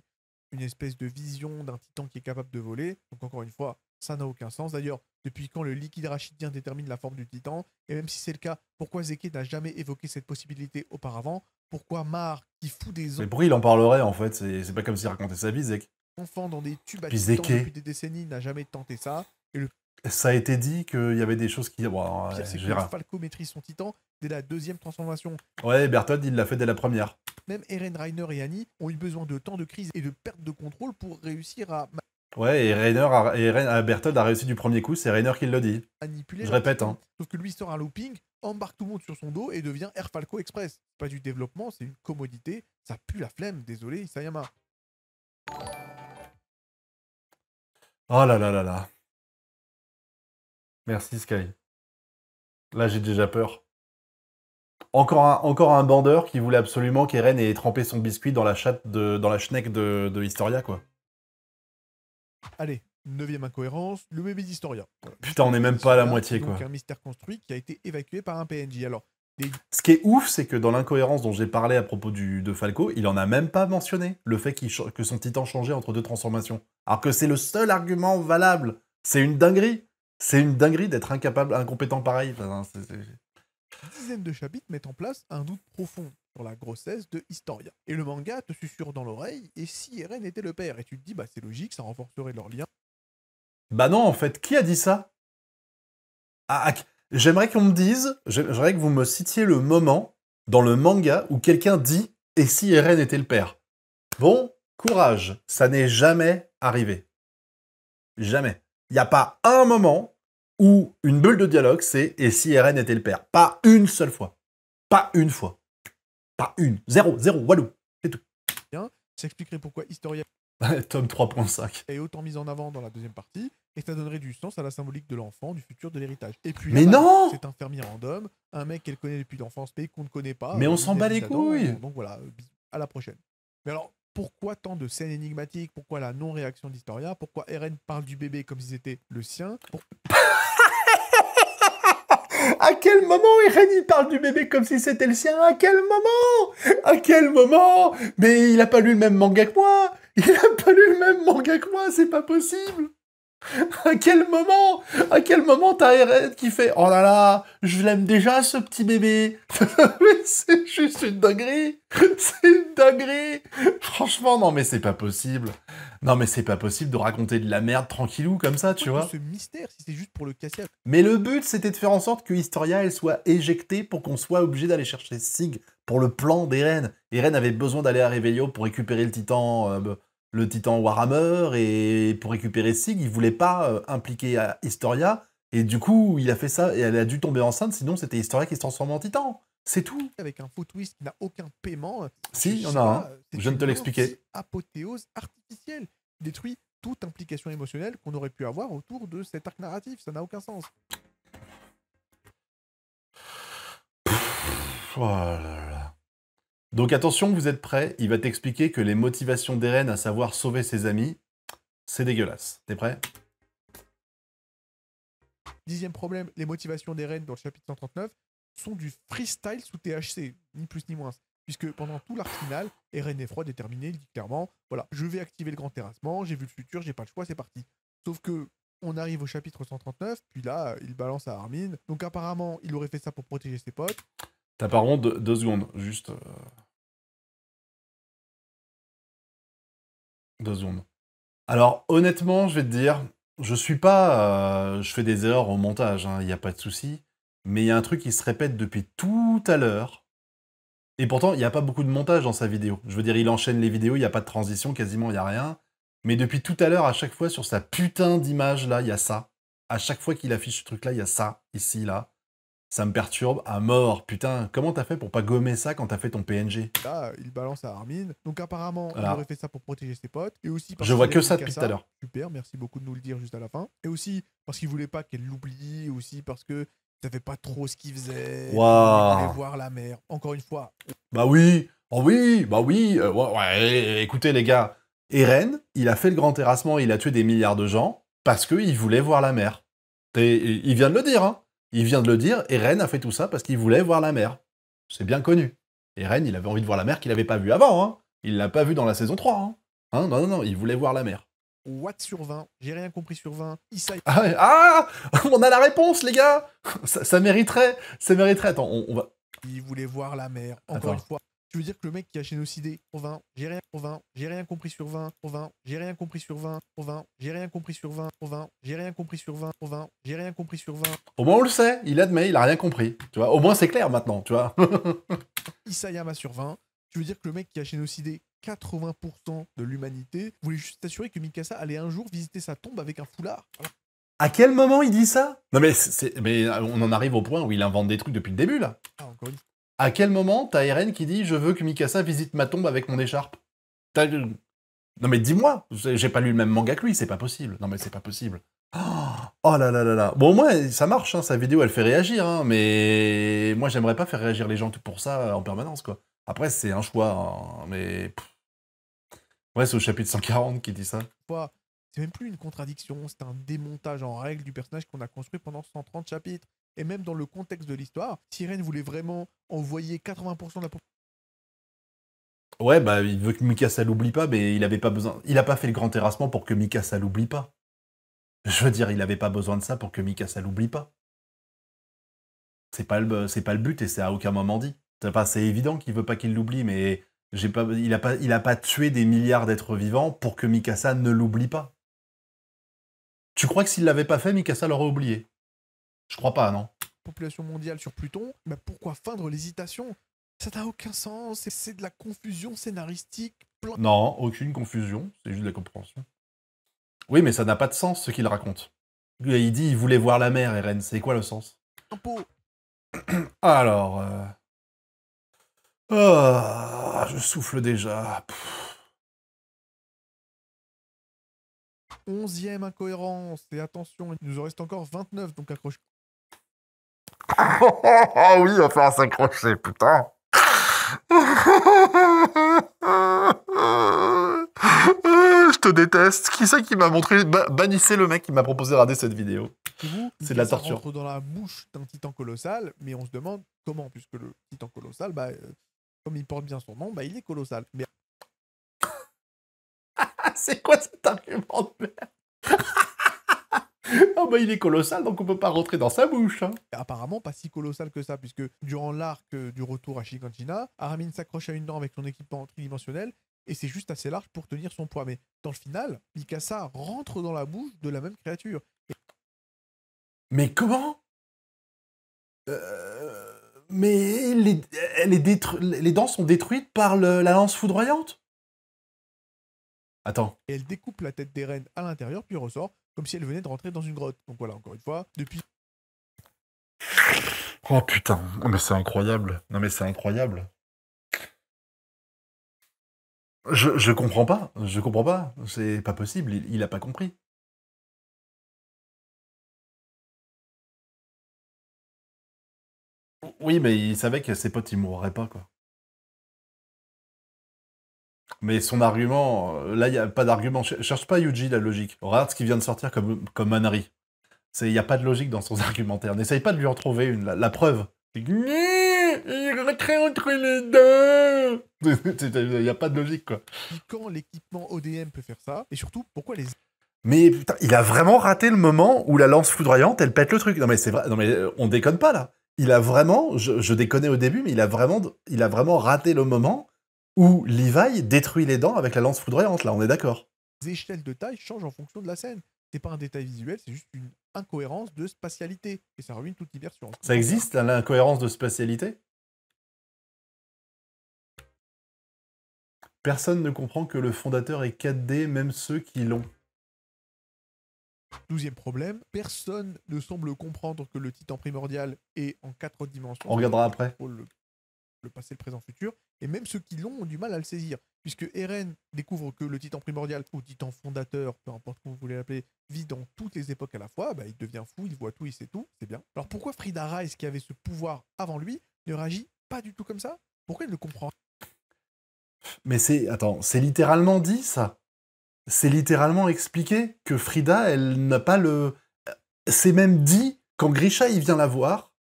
une espèce de vision d'un titan qui est capable de voler. Donc encore une fois, ça n'a aucun sens. D'ailleurs, depuis quand le liquide rachidien détermine la forme du titan? Et même si c'est le cas, pourquoi Zeke n'a jamais évoqué cette possibilité auparavant? Pourquoi Mar, qui fout des... Mais pourquoi il en parlerait, en fait? C'est pas comme s'il racontait sa vie, Zeke. Enfant dans des tubes à Puis titans Zeke, depuis des décennies, n'a jamais tenté ça. Et le ça a été dit qu'il y avait des choses qui... Bon, pire, c'est que Falco maîtrise son titan dès la deuxième transformation. Ouais, Berthold, il l'a fait dès la première. Même Eren, Reiner et Annie ont eu besoin de temps de crise et de perte de contrôle pour réussir à... Ouais, et Berthold a réussi du premier coup, c'est Reiner qui le dit. Manipuler. Je répète, hein. Sauf que lui sort un looping, embarque tout le monde sur son dos et devient Air Falco Express. C'est pas du développement, c'est une commodité. Ça pue la flemme, désolé Isayama. Oh là là là là. Merci Sky. Là, j'ai déjà peur. Encore un bandeur qui voulait absolument qu'Eren ait trempé son biscuit dans la schneck de Historia, quoi. Allez, 9e incohérence, le bébé d'Historia. Voilà. Putain, on est même pas à la moitié, quoi. Donc un mystère construit qui a été évacué par un PNJ. Alors, Ce qui est ouf, c'est que dans l'incohérence dont j'ai parlé à propos de Falco, il en a même pas mentionné le fait que son titan changeait entre deux transformations. Alors que c'est le seul argument valable. C'est une dinguerie. C'est une dinguerie d'être incompétent pareil. Enfin, dizaines de chapitres mettent en place un doute profond sur la grossesse de Historia. Et le manga te susurre dans l'oreille, et si Eren était le père? Et tu te dis, bah c'est logique, ça renforcerait leur lien. Bah non, en fait, qui a dit ça? J'aimerais qu'on me dise, j'aimerais que vous me citiez le moment dans le manga où quelqu'un dit « Et si Eren était le père ?» Bon, courage, ça n'est jamais arrivé. Jamais. Il n'y a pas un moment où une bulle de dialogue, c'est « Et si Eren était le père ?» Pas une seule fois. Pas une fois. Pas une. Zéro, walou. C'est tout. Ça expliquerait pourquoi Historia Tome 3.5. est autant mise en avant dans la deuxième partie, et ça donnerait du sens à la symbolique de l'enfant, du futur, de l'héritage. Et puis Mais non! c'est un fermier random, un mec qu'elle connaît depuis l'enfance, mais qu'on ne connaît pas. Mais on s'en bat les couilles! Donc voilà, à la prochaine. Mais alors, pourquoi tant de scènes énigmatiques? Pourquoi la non-réaction d'Historia? Pourquoi Eren parle du bébé comme si c'était le sien? À quel moment Eren il parle du bébé comme si c'était le sien? À quel moment? À quel moment? Mais il a pas lu le même manga que moi! Il a pas lu le même manga que moi, c'est pas possible! À quel moment? À quel moment t'as Eren qui fait « Oh là là, je l'aime déjà ce petit bébé !» Mais c'est juste une dinguerie! C'est une dinguerie! Franchement, non mais c'est pas possible! Non mais c'est pas possible de raconter de la merde tranquillou comme ça, tu vois? Ce mystère, si c'est juste pour le casser. Mais le but, c'était de faire en sorte que Historia, elle soit éjectée pour qu'on soit obligé d'aller chercher Sig pour le plan d'Eren. Eren avait besoin d'aller à Revelio pour récupérer le titan Warhammer, et pour récupérer Sig, il voulait pas impliquer Historia, et du coup, il a fait ça, et elle a dû tomber enceinte, sinon c'était Historia qui se transforme en titan. C'est tout. Avec un faux twist qui n'a aucun paiement. Si, il y en a un. Je viens de te l'expliquer. Apothéose artificielle. Détruit toute implication émotionnelle qu'on aurait pu avoir autour de cet arc narratif. Ça n'a aucun sens. Oh là là. Donc attention, vous êtes prêts? Il va t'expliquer que les motivations d'Eren, à savoir sauver ses amis, c'est dégueulasse. T'es prêt? 10e problème, les motivations d'Eren dans le chapitre 139 sont du freestyle sous THC, ni plus ni moins. Puisque pendant tout l'arc final, Eren est froid, déterminé, il dit clairement, voilà, je vais activer le grand terrassement, j'ai vu le futur, j'ai pas le choix, c'est parti. Sauf que on arrive au chapitre 139, puis là, il balance à Armin. Donc apparemment, il aurait fait ça pour protéger ses potes. T'as par contre 2 secondes, juste... 2 secondes. Alors, honnêtement, je vais te dire, je suis pas... je fais des erreurs au montage, il n'y a pas de souci. Mais il y a un truc qui se répète depuis tout à l'heure. Et pourtant, il n'y a pas beaucoup de montage dans sa vidéo. Je veux dire, il enchaîne les vidéos, il n'y a pas de transition, quasiment, il n'y a rien. Mais depuis tout à l'heure, à chaque fois, sur sa putain d'image, là, il y a ça. À chaque fois qu'il affiche ce truc-là, il y a ça, ici, là. Ça me perturbe à mort. Putain, comment t'as fait pour pas gommer ça quand t'as fait ton PNG? Là, il balance à Armin. Donc apparemment, Voilà. il aurait fait ça pour protéger ses potes. Et aussi parce Je vois qu'il que aime ça depuis Mikasa. tout à l'heure. Super, merci beaucoup de nous le dire juste à la fin. Et aussi parce qu'il voulait pas qu'elle l'oublie. Aussi parce que il savait pas trop ce qu'il faisait. Waouh. Il voulait voir la mer. Encore une fois. Bah oui, oh oui, bah oui. Ouais, écoutez les gars, Eren, il a fait le grand terrassement, il a tué des milliards de gens parce qu'il voulait voir la mer. Il vient de le dire, hein. Il vient de le dire, Eren a fait tout ça parce qu'il voulait voir la mer. C'est bien connu. Eren, il avait envie de voir la mer qu'il n'avait pas vue avant, hein. Il l'a pas vue dans la saison 3, hein. Non, il voulait voir la mer. Watt sur 20, j'ai rien compris sur 20. Issa... Ah, on a la réponse, les gars. Ça mériterait, Attends, on va... Il voulait voir la mer, encore une fois. Tu veux dire que le mec qui a génocidé sur 20, j'ai rien compris sur 20, j'ai rien compris sur 20, j'ai rien compris sur 20, j'ai rien compris sur 20, j'ai rien compris sur 20. Au moins on le sait, il admet, il a rien compris. Tu vois, au moins c'est clair maintenant, tu vois. Isayama sur 20, tu veux dire que le mec qui a génocidé 80% de l'humanité voulait juste s'assurer que Mikasa allait un jour visiter sa tombe avec un foulard. Voilà. À quel moment il dit ça? Non mais, mais on en arrive au point où il invente des trucs depuis le début, là. Ah, encore une fois. À quel moment t'as Eren qui dit « Je veux que Mikasa visite ma tombe avec mon écharpe » Non mais dis-moi, j'ai pas lu le même manga que lui, c'est pas possible. Non mais c'est pas possible. Oh là là là là. Bon, au moins, ça marche, hein, sa vidéo, elle fait réagir, hein, mais moi, j'aimerais pas faire réagir les gens tout pour ça en permanence, quoi. Après, c'est un choix, hein, mais... Ouais, c'est au chapitre 140 qui dit ça. c'est même plus une contradiction, c'est un démontage en règle du personnage qu'on a construit pendant 130 chapitres. Et même dans le contexte de l'histoire, si Eren voulait vraiment envoyer 80% de la population. Ouais, bah, il veut que Mikasa l'oublie pas, mais il avait pas besoin. Il a pas fait le grand terrassement pour que Mikasa l'oublie pas. Je veux dire, il avait pas besoin de ça pour que Mikasa l'oublie pas. C'est pas le but et c'est à aucun moment dit. Enfin, c'est évident qu'il veut pas qu'il l'oublie, mais il a pas tué des milliards d'êtres vivants pour que Mikasa ne l'oublie pas. Tu crois que s'il l'avait pas fait, Mikasa l'aurait oublié? Je crois pas, non. Population mondiale sur Pluton, bah pourquoi feindre l'hésitation? Ça n'a aucun sens, c'est de la confusion scénaristique. Non, aucune confusion, c'est juste de la compréhension. Oui, mais ça n'a pas de sens ce qu'il raconte. Il dit il voulait voir la mer, Eren, c'est quoi le sens? Impôt. Alors... Ah, je souffle déjà. 11e incohérence, et attention, il nous en reste encore 29, donc accroche. Ah oui, il va falloir s'accrocher, putain. Je te déteste. Qui c'est qui m'a montré... Bannissez le mec qui m'a proposé de regarder cette vidéo. C'est de la torture. Rentre dans la bouche d'un titan colossal, mais on se demande comment, puisque le titan colossal, bah, comme il porte bien son nom, bah, il est colossal. Mais... C'est quoi cet argument de merde? Ah bah il est colossal, donc on peut pas rentrer dans sa bouche. Hein. Apparemment pas si colossal que ça, puisque durant l'arc du retour à Shiganshina, Armin s'accroche à une dent avec son équipement tridimensionnel, et c'est juste assez large pour tenir son poids. Mais dans le final, Mikasa rentre dans la bouche de la même créature. Mais comment Mais les dents sont détruites par la lance foudroyante? Attends. Et elle découpe la tête d'Eren à l'intérieur, puis ressort, comme si elle venait de rentrer dans une grotte. Donc voilà, encore une fois, depuis... Oh putain, mais c'est incroyable. Non mais c'est incroyable. Je comprends pas, c'est pas possible, il a pas compris. Oui, mais il savait que ses potes, ils mourraient pas, quoi. Mais son argument, là, il n'y a pas d'argument. Cherche pas Yuji, la logique. Regarde ce qui vient de sortir comme Manari. Il n'y a pas de logique dans son argumentaire. N'essaye pas de lui en trouver une. La preuve. Il rentrait entre les deux. Il n'y a pas de logique, quoi. Quand l'équipement ODM peut faire ça, et surtout, pourquoi les... Mais putain, il a vraiment raté le moment où la lance foudroyante, elle pète le truc. Non mais c'est vrai, non mais on déconne pas là. Il a vraiment, je déconnais au début, mais il a vraiment raté le moment où Levi détruit les dents avec la lance foudroyante. Là, on est d'accord. Les échelles de taille changent en fonction de la scène. C'est pas un détail visuel, c'est juste une incohérence de spatialité. Et ça ruine toute immersion. Ça existe, l'incohérence de spatialité? Personne ne comprend que le fondateur est 4D, même ceux qui l'ont. 12e problème, personne ne semble comprendre que le titan primordial est en 4 dimensions. On regardera après. Le passé, le présent, le futur. Et même ceux qui l'ont ont du mal à le saisir. Puisque Eren découvre que le titan primordial, ou titan fondateur, peu importe comment vous voulez l'appeler, vit dans toutes les époques à la fois, bah, il devient fou, il voit tout, il sait tout, c'est bien. Alors pourquoi Frida Rice, qui avait ce pouvoir avant lui, ne réagit pas du tout comme ça? Pourquoi il ne comprend pas? Mais c'est littéralement dit, ça. C'est littéralement expliqué que Frida, elle n'a pas le... C'est même dit, quand Grisha, il vient la voir,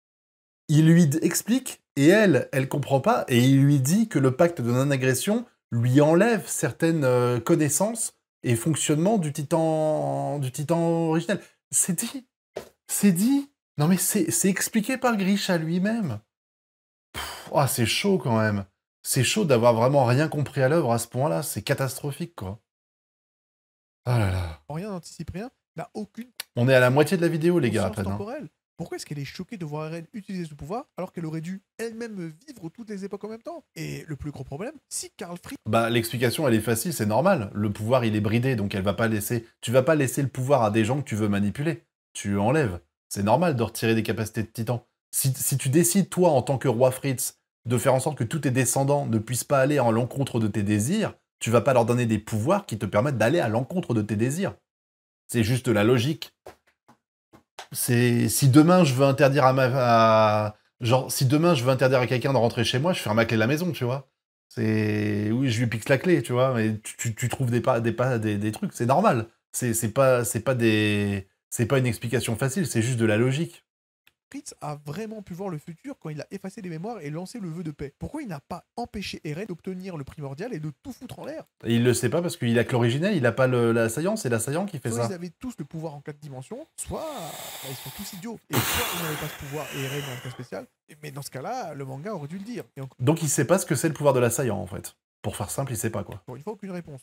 il lui explique, et elle comprend pas, et il lui dit que le pacte de non-agression lui enlève certaines connaissances et fonctionnements du titan originel. C'est dit. C'est dit. Non mais c'est expliqué par Grisha lui-même. Ah, c'est chaud quand même. C'est chaud d'avoir vraiment rien compris à l'œuvre à ce point-là. C'est catastrophique, quoi. Ah là là. Rien n'anticipe rien, n'a aucune... On est à la moitié de la vidéo, les gars, après. temporelle. Pourquoi est-ce qu'elle est choquée de voir Eren utiliser ce pouvoir alors qu'elle aurait dû elle-même vivre toutes les époques en même temps? Et le plus gros problème, si Karl Fried... Bah, l'explication, elle est facile, c'est normal. Le pouvoir, il est bridé, donc elle va pas laisser... Tu vas pas laisser le pouvoir à des gens que tu veux manipuler. Tu enlèves. C'est normal de retirer des capacités de titan. Si tu décides, toi, en tant que roi Fritz, de faire en sorte que tous tes descendants ne puissent pas aller à l'encontre de tes désirs, tu vas pas leur donner des pouvoirs qui te permettent d'aller à l'encontre de tes désirs. C'est juste la logique. Si demain je veux interdire si demain je veux interdire à quelqu'un de rentrer chez moi, je ferme ma clé de la maison, tu vois. Oui, je lui pique la clé, tu vois, mais tu trouves des trucs, c'est normal. C'est pas une explication facile, c'est juste de la logique. Fritz a vraiment pu voir le futur quand il a effacé les mémoires et lancé le vœu de paix. Pourquoi il n'a pas empêché Eren d'obtenir le primordial et de tout foutre en l'air? Et il le sait pas parce qu'il a que l'originel, il a pas l'assaillant, c'est l'assaillant qui fait Soit ça. ils avaient tous le pouvoir en 4 dimensions, soit ils sont tous idiots. Et soit ils n'avaient pas ce pouvoir et Eren est un cas spécial. Mais dans ce cas-là, le manga aurait dû le dire. Et Donc il sait pas ce que c'est le pouvoir de l'assaillant, en fait. Pour faire simple, il sait pas, quoi. encore une fois, aucune réponse.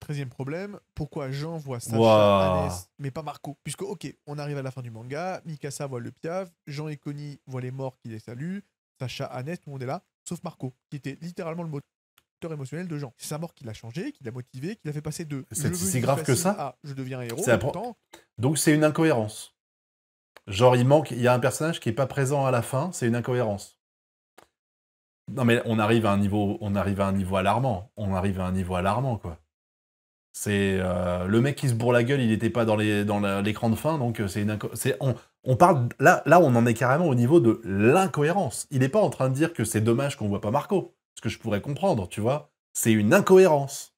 13e problème, pourquoi Jean voit Sacha, Waouh. Hannes, mais pas Marco? Puisque, ok, on arrive à la fin du manga, Mikasa voit le Piave, Jean et Connie voient les morts qui les saluent, Sacha, Hannes, tout le monde est là, sauf Marco, qui était littéralement le moteur émotionnel de Jean. C'est sa mort qui l'a changé, qui l'a motivé, qui l'a fait passer de C'est je veux si une vie grave que facile ça à je deviens héros. C'est Et appro- pourtant, Donc c'est une incohérence. Genre, il y a un personnage qui est pas présent à la fin, c'est une incohérence. Non mais on arrive à un niveau alarmant. On arrive à un niveau alarmant, quoi. C'est le mec qui se bourre la gueule, il était pas dans l'écran de fin, donc on parle là on en est carrément au niveau de l'incohérence. Il est pas en train de dire que c'est dommage qu'on voit pas Marco, ce que je pourrais comprendre, tu vois. C'est une incohérence.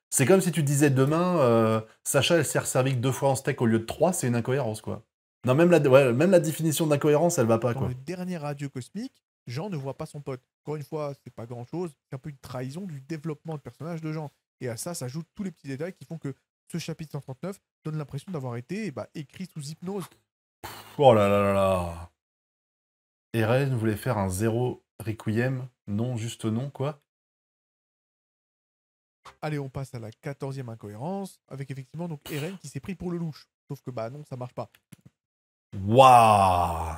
C'est comme si tu disais demain Sacha elle s'est resservie que 2 fois en steak au lieu de 3, c'est une incohérence, quoi. Non, même la définition d'incohérence, elle va pas, dans quoi. le dernier adieu cosmique, Jean ne voit pas son pote. Encore une fois, c'est pas grand chose, c'est un peu une trahison du développement de personnage de Jean. Et à ça s'ajoutent tous les petits détails qui font que ce chapitre 139 donne l'impression d'avoir été écrit sous hypnose. Oh là là là là. Eren voulait faire un 0 Requiem, non, juste non, quoi. Allez, on passe à la 14e incohérence, avec effectivement donc Eren qui s'est pris pour le louche. Sauf que non, ça marche pas. Waouh.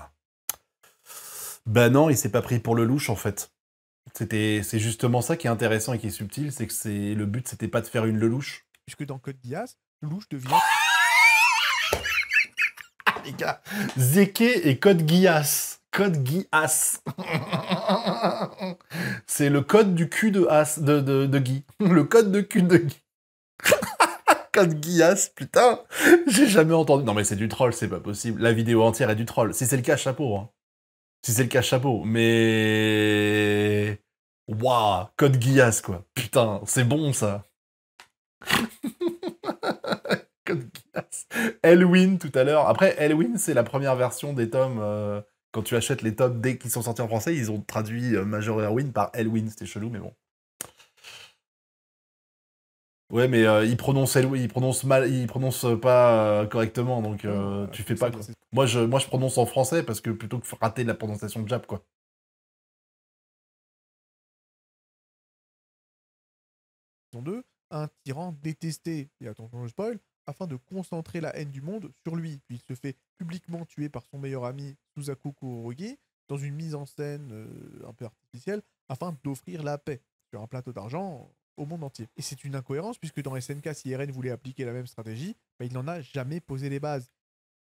Bah non, il s'est pas pris pour le louche, en fait. C'est justement ça qui est intéressant et qui est subtil, c'est que le but, c'était pas de faire une lelouch. Puisque dans Code Geass, le louche devient... Les gars, Zeke et Code Geass. Code Geass. C'est le code du cul de Guy. Le code de cul de Guy. Code Geass, putain. J'ai jamais entendu. Non mais c'est du troll, c'est pas possible. La vidéo entière est du troll. Si c'est le cas, chapeau. Hein. Si c'est le cas, chapeau. Mais... Waouh, Code Geass, quoi. Putain, c'est bon, ça. Code Geass. Elwyn, tout à l'heure. Après, Elwyn, c'est la première version des tomes... Quand tu achètes les tomes dès qu'ils sont sortis en français, ils ont traduit Major Erwin par Elwyn. C'était chelou, mais bon. Ouais, mais il prononce mal, il prononce pas correctement, donc tu fais pas quoi. Moi je prononce en français parce que plutôt que rater la prononciation de Jap, quoi. Saison 2, un tyran détesté, et attention je spoil, afin de concentrer la haine du monde sur lui. Puis il se fait publiquement tuer par son meilleur ami Suzaku Kurogi dans une mise en scène un peu artificielle afin d'offrir la paix sur un plateau d'argent au monde entier. Et c'est une incohérence puisque dans SNK, si Eren voulait appliquer la même stratégie, il n'en a jamais posé les bases.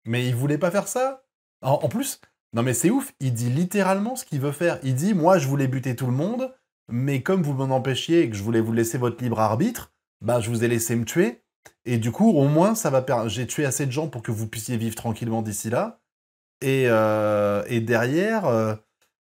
Mais il voulait pas faire ça. En plus, non mais c'est ouf, il dit littéralement ce qu'il veut faire. Il dit, moi je voulais buter tout le monde, mais comme vous m'en empêchiez et que je voulais vous laisser votre libre arbitre, bah je vous ai laissé me tuer. Et du coup, au moins, ça va j'ai tué assez de gens pour que vous puissiez vivre tranquillement d'ici là. Et derrière,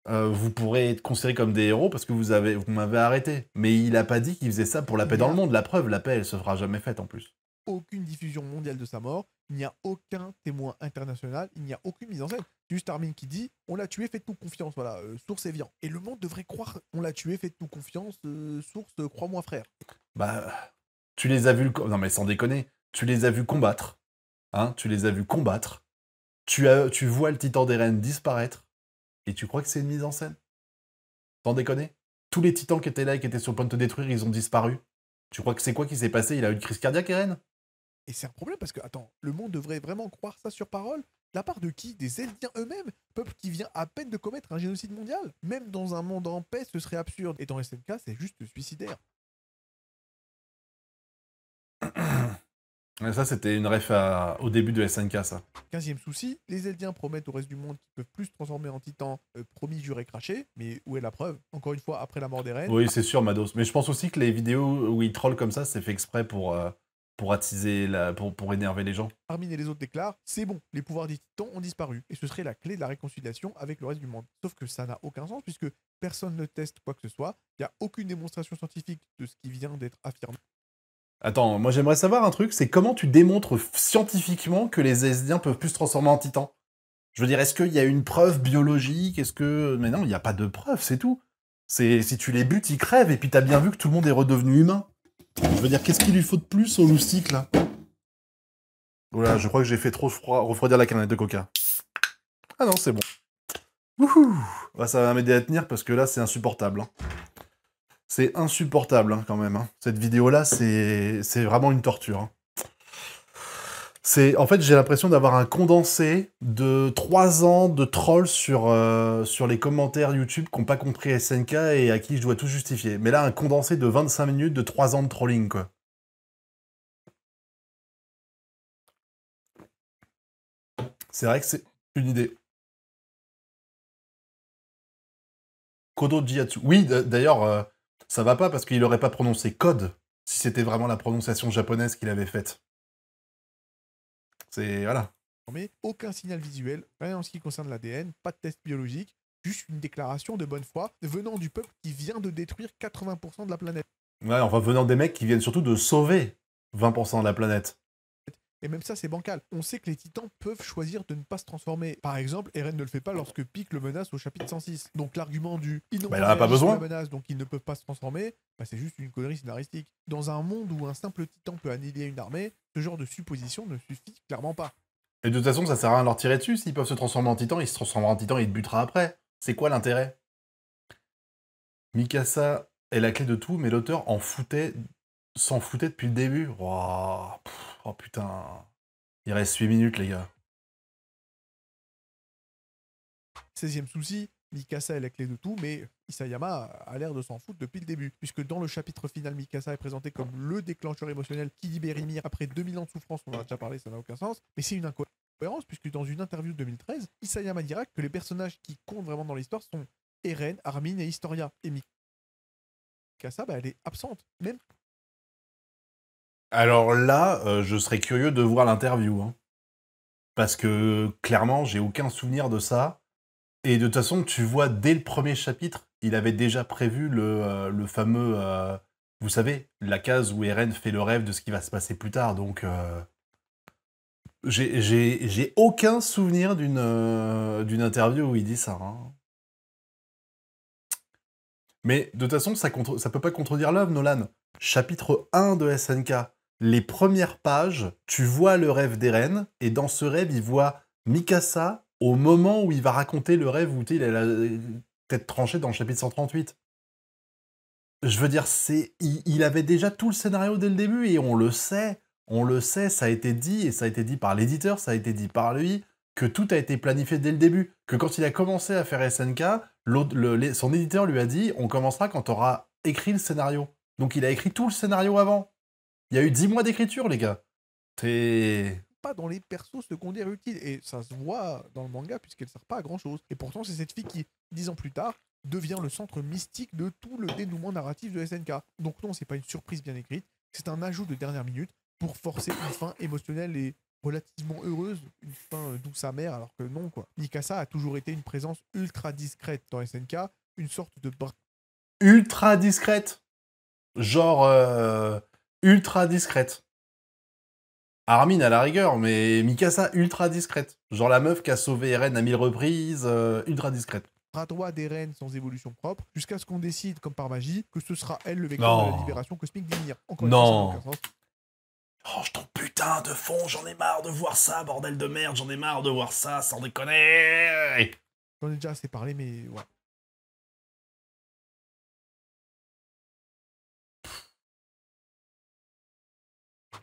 vous pourrez être considérés comme des héros parce que vous m'avez arrêté. Mais il a pas dit qu'il faisait ça pour la paix dans le monde. La preuve, la paix, elle se fera jamais faite en plus. Aucune diffusion mondiale de sa mort, il n'y a aucun témoin international, il n'y a aucune mise en scène. Juste Armin qui dit on l'a tué, faites-nous confiance, voilà, source Evian. Et le monde devrait croire on l'a tué, faites-nous confiance, source crois-moi frère. Bah, tu les as vus, non mais sans déconner, tu les as vus combattre, hein, tu les as vus combattre, tu vois le titan d'Eren disparaître, et tu crois que c'est une mise en scène? Sans déconner? Tous les titans qui étaient là et qui étaient sur le point de te détruire, ils ont disparu. Tu crois que c'est quoi qui s'est passé? Il a eu une crise cardiaque, Eren? Et c'est un problème parce que, attends, le monde devrait vraiment croire ça sur parole? De la part de qui? Des Eldiens eux-mêmes? Peuple qui vient à peine de commettre un génocide mondial? Même dans un monde en paix, ce serait absurde. Et dans SNK, c'est juste suicidaire. Ça, c'était une ref au début de SNK, ça. 15e souci, les Eldiens promettent au reste du monde qu'ils peuvent plus se transformer en titans, promis, juré, craché, mais où est la preuve? Encore une fois, après la mort d'Eren. Oui, c'est sûr, Mados. Mais je pense aussi que les vidéos où ils trollent comme ça, c'est fait exprès pour attiser pour énerver les gens. Armin et les autres déclarent, c'est bon, les pouvoirs des titans ont disparu, et ce serait la clé de la réconciliation avec le reste du monde. Sauf que ça n'a aucun sens, puisque personne ne teste quoi que ce soit, il n'y a aucune démonstration scientifique de ce qui vient d'être affirmé. Attends, moi j'aimerais savoir un truc, c'est comment tu démontres scientifiquement que les Asgardiens peuvent plus se transformer en titans? Je veux dire, est-ce qu'il y a une preuve biologique? Est-ce que... Mais non, il n'y a pas de preuve, c'est tout. Si tu les butes, ils crèvent, et puis t'as bien vu que tout le monde est redevenu humain. Je veux dire, qu'est-ce qu'il lui faut de plus au loustic, là? Voilà, je crois que j'ai fait trop refroidir la canette de coca. Ah non, c'est bon. Wouhou! Bah, ça va m'aider à tenir, parce que là, c'est insupportable. Hein. C'est insupportable, hein, quand même. Hein. Cette vidéo-là, c'est vraiment une torture. Hein. En fait, j'ai l'impression d'avoir un condensé de 3 ans de trolls sur les commentaires YouTube qui n'ont pas compris SNK et à qui je dois tout justifier. Mais là, un condensé de 25 minutes de 3 ans de trolling, quoi. C'est vrai que c'est une idée. Kodo Jiatsu. Oui, d'ailleurs, ça va pas parce qu'il aurait pas prononcé code si c'était vraiment la prononciation japonaise qu'il avait faite. C'est... voilà. Mais aucun signal visuel, rien en ce qui concerne l'ADN, pas de test biologique, juste une déclaration de bonne foi venant du peuple qui vient de détruire 80% de la planète. Ouais, enfin venant des mecs qui viennent surtout de sauver 20% de la planète. Et même ça, c'est bancal. On sait que les titans peuvent choisir de ne pas se transformer. Par exemple, Eren ne le fait pas lorsque Pieck le menace au chapitre 106. Donc l'argument du « ils n'ont Bah, il en a pas réagi sur besoin. la menace, donc ils ne peuvent pas se transformer bah, », c'est juste une connerie scénaristique. Dans un monde où un simple titan peut annihiler une armée, ce genre de supposition ne suffit clairement pas. Et de toute façon, ça sert à rien de leur tirer dessus. S'ils peuvent se transformer en titan, ils se transformeront en titan et ils te butera après. C'est quoi l'intérêt? Mikasa est la clé de tout, mais l'auteur s'en foutait depuis le début. Oh putain. Il reste 8 minutes, les gars. 16e souci, Mikasa est la clé de tout, mais Isayama a l'air de s'en foutre depuis le début, puisque dans le chapitre final, Mikasa est présenté comme le déclencheur émotionnel qui libère Ymir après 2000 ans de souffrance, on en a déjà parlé, ça n'a aucun sens, mais c'est une incohérence, puisque dans une interview de 2013, Isayama dira que les personnages qui comptent vraiment dans l'histoire sont Eren, Armin et Historia, et Mikasa, bah, elle est absente, même. Alors là, je serais curieux de voir l'interview. Hein. Parce que, clairement, j'ai aucun souvenir de ça. Et de toute façon, tu vois, dès le premier chapitre, il avait déjà prévu le fameux... vous savez, la case où Eren fait le rêve de ce qui va se passer plus tard. Donc, j'ai aucun souvenir d'une interview où il dit ça. Hein. Mais de toute façon, ça peut pas contredire l'œuvre, Nolan. Chapitre 1 de SNK. Les premières pages, tu vois le rêve d'Eren, et dans ce rêve, il voit Mikasa au moment où il va raconter le rêve où il a la tête tranchée dans le chapitre 138. Je veux dire, il avait déjà tout le scénario dès le début, et on le sait, ça a été dit, et ça a été dit par l'éditeur, ça a été dit par lui, que tout a été planifié dès le début. Que quand il a commencé à faire SNK, son éditeur lui a dit « On commencera quand tu auras écrit le scénario ». Donc il a écrit tout le scénario avant. Il y a eu 10 mois d'écriture, les gars. Pas dans les persos secondaires utiles, et ça se voit dans le manga puisqu'elle sert pas à grand chose. Et pourtant, c'est cette fille qui, 10 ans plus tard, devient le centre mystique de tout le dénouement narratif de SNK. Donc non, c'est pas une surprise bien écrite, c'est un ajout de dernière minute pour forcer une fin émotionnelle et relativement heureuse, une fin douce amère, alors que non, quoi. Mikasa a toujours été une présence ultra discrète dans SNK, une sorte de ultra discrète. Genre, ultra discrète. Armin à la rigueur, mais Mikasa ultra discrète. Genre la meuf qui a sauvé Eren à 1000 reprises, ultra discrète. bras droit d'Eren sans évolution propre, jusqu'à ce qu'on décide, comme par magie, que ce sera elle le vecteur de la libération cosmique d'Ymir. Encore non. Une fois, ça n'a aucun sens. Range ton putain de fond, j'en ai marre de voir ça, bordel de merde, j'en ai marre de voir ça, sans déconner. J'en ai déjà assez parlé, mais ouais.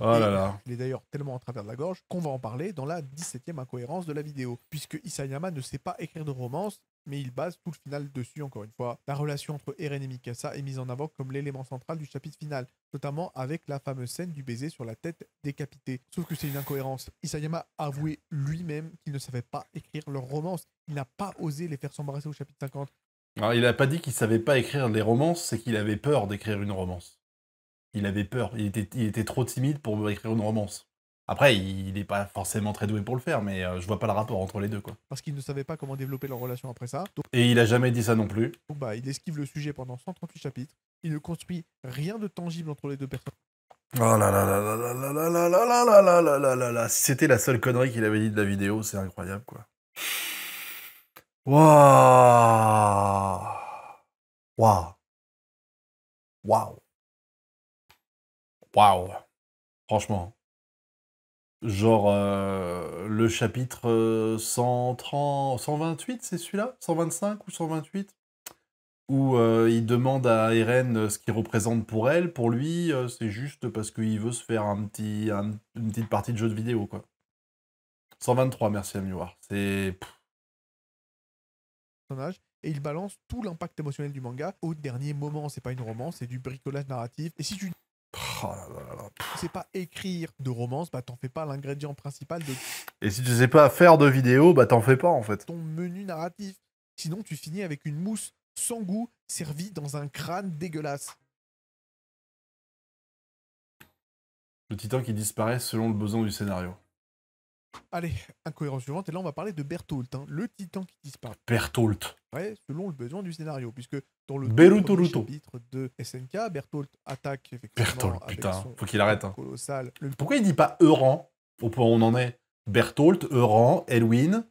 Oh là là. Il est d'ailleurs tellement en travers de la gorge qu'on va en parler dans la 17e incohérence de la vidéo, puisque Isayama ne sait pas écrire de romance, mais il base tout le final dessus, encore une fois. La relation entre Eren et Mikasa est mise en avant comme l'élément central du chapitre final, notamment avec la fameuse scène du baiser sur la tête décapitée. Sauf que c'est une incohérence. Isayama a avoué lui-même qu'il ne savait pas écrire leur romance. Il n'a pas osé les faire s'embrasser au chapitre 50. Alors, il a pas dit qu'il savait pas écrire des romances, c'est qu'il avait peur d'écrire une romance. Il avait peur. Il était trop timide pour écrire une romance. Après, il n'est pas forcément très doué pour le faire, mais je vois pas le rapport entre les deux, quoi. Parce qu'il ne savait pas comment développer leur relation après ça. Et il a jamais dit ça non plus. Donc, bah, il esquive le sujet pendant 138 chapitres. Il ne construit rien de tangible entre les deux personnes. Oh là là là là là là là là là là là là là là là là. Si c'était la seule connerie qu'il avait dit de la vidéo, c'est incroyable, quoi. Waouh. Waouh. Waouh. Waouh. Franchement. Genre, le chapitre 130, 128, c'est celui-là? 125 ou 128? Où il demande à Eren ce qu'il représente pour elle. Pour lui, c'est juste parce qu'il veut se faire une petite partie de jeu de vidéo, quoi. 123, merci Amiwar. C'est... Et il balance tout l'impact émotionnel du manga au dernier moment. C'est pas une romance, c'est du bricolage narratif. Et si tu Oh là là là. sais pas écrire de romance, bah t'en fais pas l'ingrédient principal de Et si tu sais pas faire de vidéo, bah t'en fais pas, en fait. ton menu narratif. Sinon, tu finis avec une mousse sans goût servie dans un crâne dégueulasse. Le titan qui disparaît selon le besoin du scénario. Allez, incohérence suivante. Et là, on va parler de Bertholdt, hein, le titan qui disparaît Bertholdt. selon le besoin du scénario. Puisque dans le Beruto premier Ruto. chapitre de SNK, Bertholdt attaque effectivement Bertholdt, avec putain, son faut qu'il arrête, hein. colossal. Pourquoi il dit pas Euran au point où on en est? Bertholdt, Euran, Elwyn,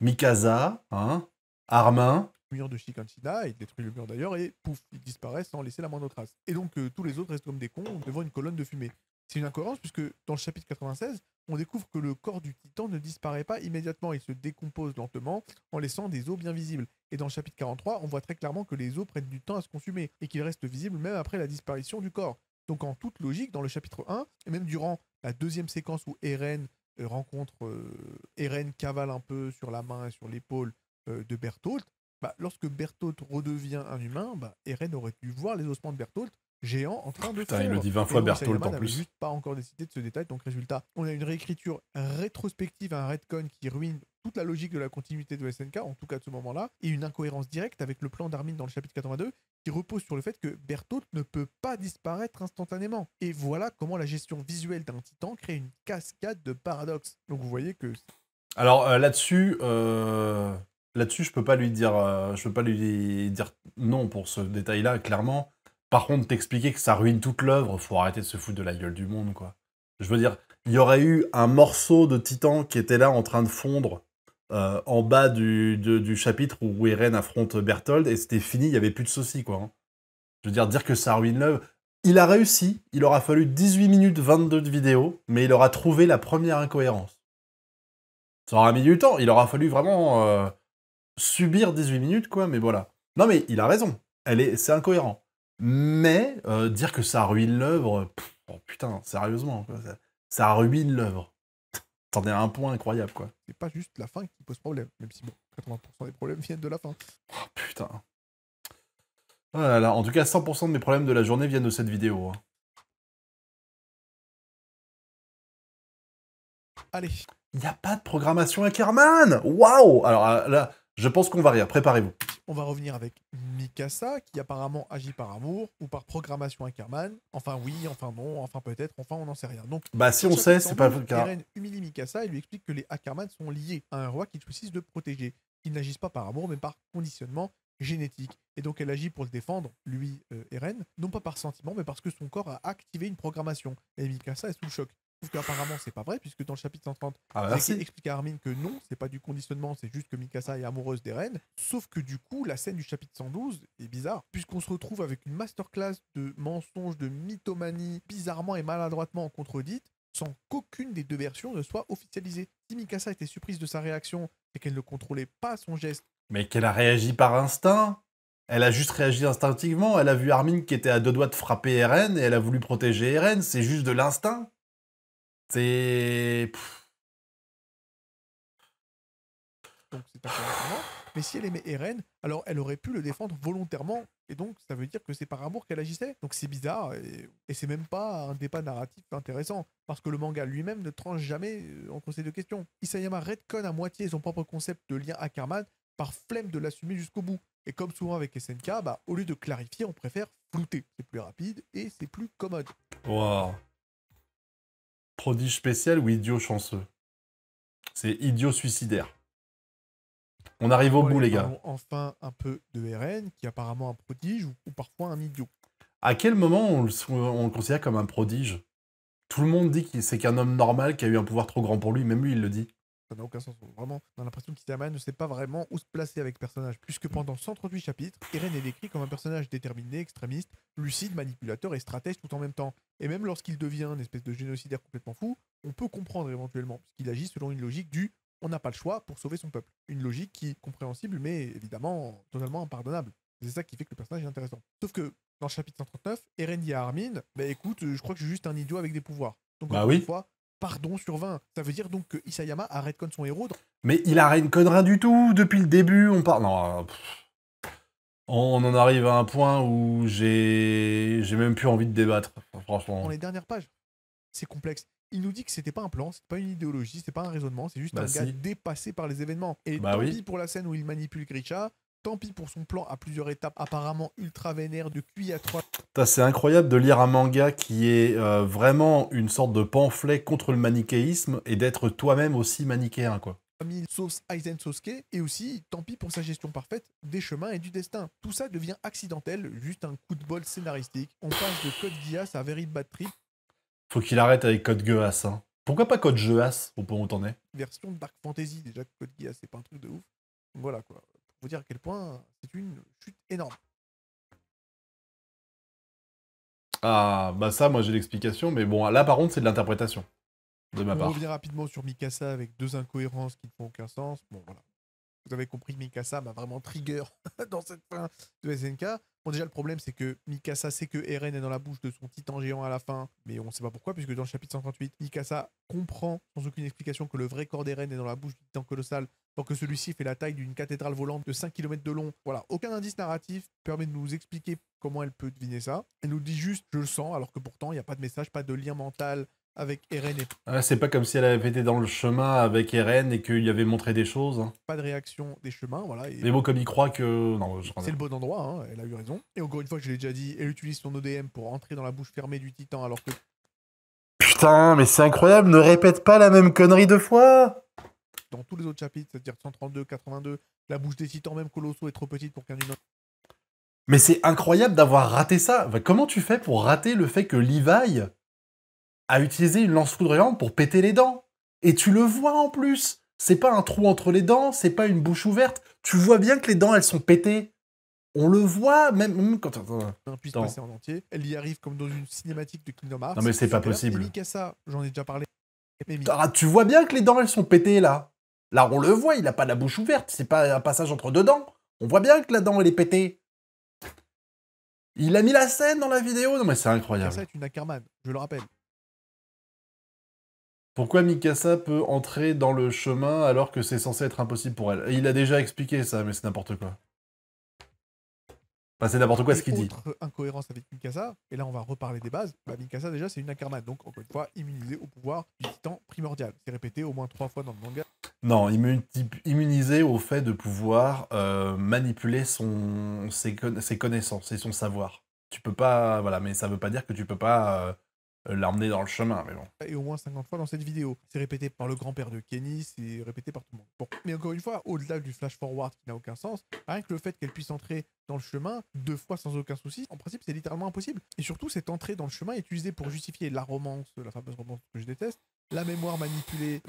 Mikasa, hein, Armin. Mur de Shikanshina, il détruit le mur d'ailleurs, et pouf, il disparaît sans laisser la moindre trace. Et donc tous les autres restent comme des cons devant une colonne de fumée. C'est une incohérence puisque dans le chapitre 96, on découvre que le corps du titan ne disparaît pas immédiatement, il se décompose lentement en laissant des os bien visibles. Et dans le chapitre 43, on voit très clairement que les os prennent du temps à se consumer et qu'ils restent visibles même après la disparition du corps. Donc en toute logique, dans le chapitre 1, et même durant la deuxième séquence où Eren Eren cavale un peu sur la main et sur l'épaule de Bertholdt, bah, lorsque Bertholdt redevient un humain, bah, Eren aurait dû voir les ossements de Bertholdt géants en train de Putain, il le fondre. dit 20 Et fois non, Bertholdt Isayama en n'avait plus. juste pas encore décidé de ce détail. Donc résultat, on a une réécriture rétrospective, un retcon qui ruine toute la logique de la continuité de SNK, en tout cas de ce moment-là, et une incohérence directe avec le plan d'Armin dans le chapitre 82, qui repose sur le fait que Bertholdt ne peut pas disparaître instantanément. Et voilà comment la gestion visuelle d'un titan crée une cascade de paradoxes. Donc vous voyez que... Alors là-dessus, je peux pas lui dire, non pour ce détail-là, clairement. Par contre, t'expliquer que ça ruine toute l'œuvre, faut arrêter de se foutre de la gueule du monde, quoi. Je veux dire, il y aurait eu un morceau de titan qui était là en train de fondre en bas du chapitre où Eren affronte Bertholdt et c'était fini, il y avait plus de soucis, quoi. Hein. Je veux dire que ça ruine l'œuvre. Il a réussi, il aura fallu 18 minutes 22 de vidéo, mais il aura trouvé la première incohérence. Ça aura mis du temps, il aura fallu vraiment subir 18 minutes, quoi, mais voilà. Non, mais il a raison, c'est incohérent. Mais dire que ça ruine l'œuvre, oh putain, sérieusement, quoi, ça ruine l'œuvre. T'en es à un point incroyable, quoi. C'est pas juste la fin qui pose problème, même si bon, 80% des problèmes viennent de la fin. Oh putain. Oh là là, en tout cas, 100% de mes problèmes de la journée viennent de cette vidéo. Hein. Allez. Il n'y a pas de programmation Ackerman. Waouh. Alors là, je pense qu'on va rire, préparez-vous. On va revenir avec Mikasa, qui apparemment agit par amour ou par programmation Ackerman. Enfin oui, enfin non, enfin peut-être, enfin on n'en sait rien. Donc, bah si on sait, c'est pas le cas. Eren humilie Mikasa et lui explique que les Ackerman sont liés à un roi qu'il choisissent de protéger. Ils n'agissent pas par amour, mais par conditionnement génétique. Et donc elle agit pour le défendre, lui, Eren, non pas par sentiment, mais parce que son corps a activé une programmation. Et Mikasa est sous le choc. Sauf qu'apparemment c'est pas vrai, puisque dans le chapitre 130, Zeki explique à Armin que non, c'est pas du conditionnement, c'est juste que Mikasa est amoureuse d'Eren. Sauf que du coup, la scène du chapitre 112 est bizarre, puisqu'on se retrouve avec une masterclass de mensonges, de mythomanie, bizarrement et maladroitement contredite, sans qu'aucune des deux versions ne soit officialisée. Si Mikasa était surprise de sa réaction et qu'elle ne contrôlait pas son geste... Mais qu'elle a réagi par instinct. Elle a juste réagi instinctivement. Elle a vu Armin qui était à deux doigts de frapper Eren et elle a voulu protéger Eren. C'est juste de l'instinct. C'est... Donc c'est incohérent. Mais si elle aimait Eren, alors elle aurait pu le défendre volontairement. Et donc ça veut dire que c'est par amour qu'elle agissait. Donc c'est bizarre et c'est même pas un débat narratif intéressant. Parce que le manga lui-même ne tranche jamais entre ces deux questions. Isayama retconne à moitié son propre concept de lien Ackerman par flemme de l'assumer jusqu'au bout. Et comme souvent avec SNK, bah, au lieu de clarifier, on préfère flouter. C'est plus rapide et c'est plus commode. Wow. Prodige spécial ou idiot chanceux? C'est idiot suicidaire. On arrive au Bon, bout, allez, les gars. parlons enfin un peu de RN, qui est apparemment un prodige ou parfois un idiot. À quel moment on le considère comme un prodige? Tout le monde dit que c'est qu'un homme normal qui a eu un pouvoir trop grand pour lui, même lui il le dit. Ça n'a aucun sens. Vraiment, on a l'impression qu'Isayama ne sait pas vraiment où se placer avec le personnage, puisque pendant 138 chapitres, Eren est décrit comme un personnage déterminé, extrémiste, lucide, manipulateur et stratège tout en même temps. Et même lorsqu'il devient une espèce de génocidaire complètement fou, on peut comprendre éventuellement, puisqu'il agit selon une logique du on n'a pas le choix pour sauver son peuple. Une logique qui est compréhensible, mais évidemment totalement impardonnable. C'est ça qui fait que le personnage est intéressant. Sauf que dans le chapitre 139, Eren dit à Armin, bah écoute, je crois que je suis juste un idiot avec des pouvoirs. Donc Bah encore oui. une fois, pardon sur 20. Ça veut dire donc que Isayama arrête con son héros. Mais il a rien connerie du tout depuis le début. On parle. Non. On en arrive à un point où j'ai même plus envie de débattre. Franchement. Dans les dernières pages. C'est complexe. Il nous dit que c'était pas un plan, c'était pas une idéologie, c'était pas un raisonnement, c'est juste Bah un gars si. dépassé par les événements. Et Bah tant oui. pis pour la scène où il manipule Grisha, tant pis pour son plan à plusieurs étapes apparemment ultra vénère de QI à 3 C'est incroyable de lire un manga qui est vraiment une sorte de pamphlet contre le manichéisme et d'être toi-même aussi manichéen, quoi. 000 sauce Aizen Sosuke, et aussi tant pis pour sa gestion parfaite des chemins et du destin. Tout ça devient accidentel, juste un coup de bol scénaristique. On passe de Code Geass à Very Bad Trip, Faut qu'il arrête avec Code Geass, hein. Pourquoi pas Code Geass, au point où t'en es? version Dark Fantasy. Déjà que Code Geass c'est pas un truc de ouf. Donc voilà quoi. Pour vous dire à quel point c'est une chute énorme. Ah, bah ça, moi j'ai l'explication, mais bon, là par contre, c'est de l'interprétation, de ma On part. revient rapidement sur Mikasa avec deux incohérences qui ne font aucun sens. Bon, voilà. Vous avez compris que Mikasa m'a vraiment trigger dans cette fin de SNK. Bon, déjà, le problème, c'est que Mikasa sait que Eren est dans la bouche de son titan géant à la fin, mais on ne sait pas pourquoi, puisque dans le chapitre 138, Mikasa comprend sans aucune explication que le vrai corps d'Eren est dans la bouche du titan colossal, alors que celui-ci fait la taille d'une cathédrale volante de 5 km de long. Voilà, aucun indice narratif permet de nous expliquer comment elle peut deviner ça. Elle nous dit juste, je le sens, alors que pourtant, il n'y a pas de message, pas de lien mental avec Eren et Ouais, c'est pas comme si elle avait été dans le chemin avec Eren et qu'il lui avait montré des choses, hein. pas de réaction des chemins, voilà. Et Mais bon, comme il croit que... Non, c'est le bon endroit, hein, elle a eu raison. Et encore une fois, je l'ai déjà dit, elle utilise son ODM pour entrer dans la bouche fermée du titan, alors que Putain, mais c'est incroyable, ne répète pas la même connerie deux fois! dans tous les autres chapitres, c'est-à-dire 132, 82, la bouche des titans, même colossaux, est trop petite pour qu'un humain. Mais c'est incroyable d'avoir raté ça. Enfin, comment tu fais pour rater le fait que Levi a utilisé une lance foudroyante pour péter les dents? Et tu le vois en plus. C'est pas un trou entre les dents, c'est pas une bouche ouverte. Tu vois bien que les dents, elles sont pétées. On le voit, même quand... puisse Attends. passer en entier. Elle y arrive comme dans une cinématique de Kingdom Hearts. Non mais c'est pas Super. possible. Et Mikasa, j'en ai déjà parlé. Mais Ah, tu vois bien que les dents, elles sont pétées, là. Là, on le voit, il a pas la bouche ouverte. C'est pas un passage entre deux dents. On voit bien que la dent, elle est pétée. Il a mis la scène dans la vidéo. Non mais c'est incroyable. Mikasa est une Ackerman, je le rappelle. Pourquoi Mikasa peut entrer dans le chemin alors que c'est censé être impossible pour elle? Et il a déjà expliqué ça, mais c'est n'importe quoi. Enfin, c'est n'importe quoi ce qu'il dit. Autre incohérence avec Mikasa, et là on va reparler des bases, bah Mikasa déjà c'est une Ackerman, donc encore une fois immunisée au pouvoir du titan primordial. C'est répété au moins 3 fois dans le manga. Non, immunisé au fait de pouvoir manipuler ses connaissances et son savoir. Tu peux pas... Voilà, mais ça veut pas dire que tu peux pas l'emmener dans le chemin, mais bon. Et au moins 50 fois dans cette vidéo. C'est répété par le grand-père de Kenny, c'est répété par tout le monde. Bon, mais encore une fois, au-delà du flash-forward qui n'a aucun sens, rien que le fait qu'elle puisse entrer dans le chemin 2 fois sans aucun souci, en principe c'est littéralement impossible. Et surtout, cette entrée dans le chemin est utilisée pour justifier la romance, la fameuse romance que je déteste, la mémoire manipulée,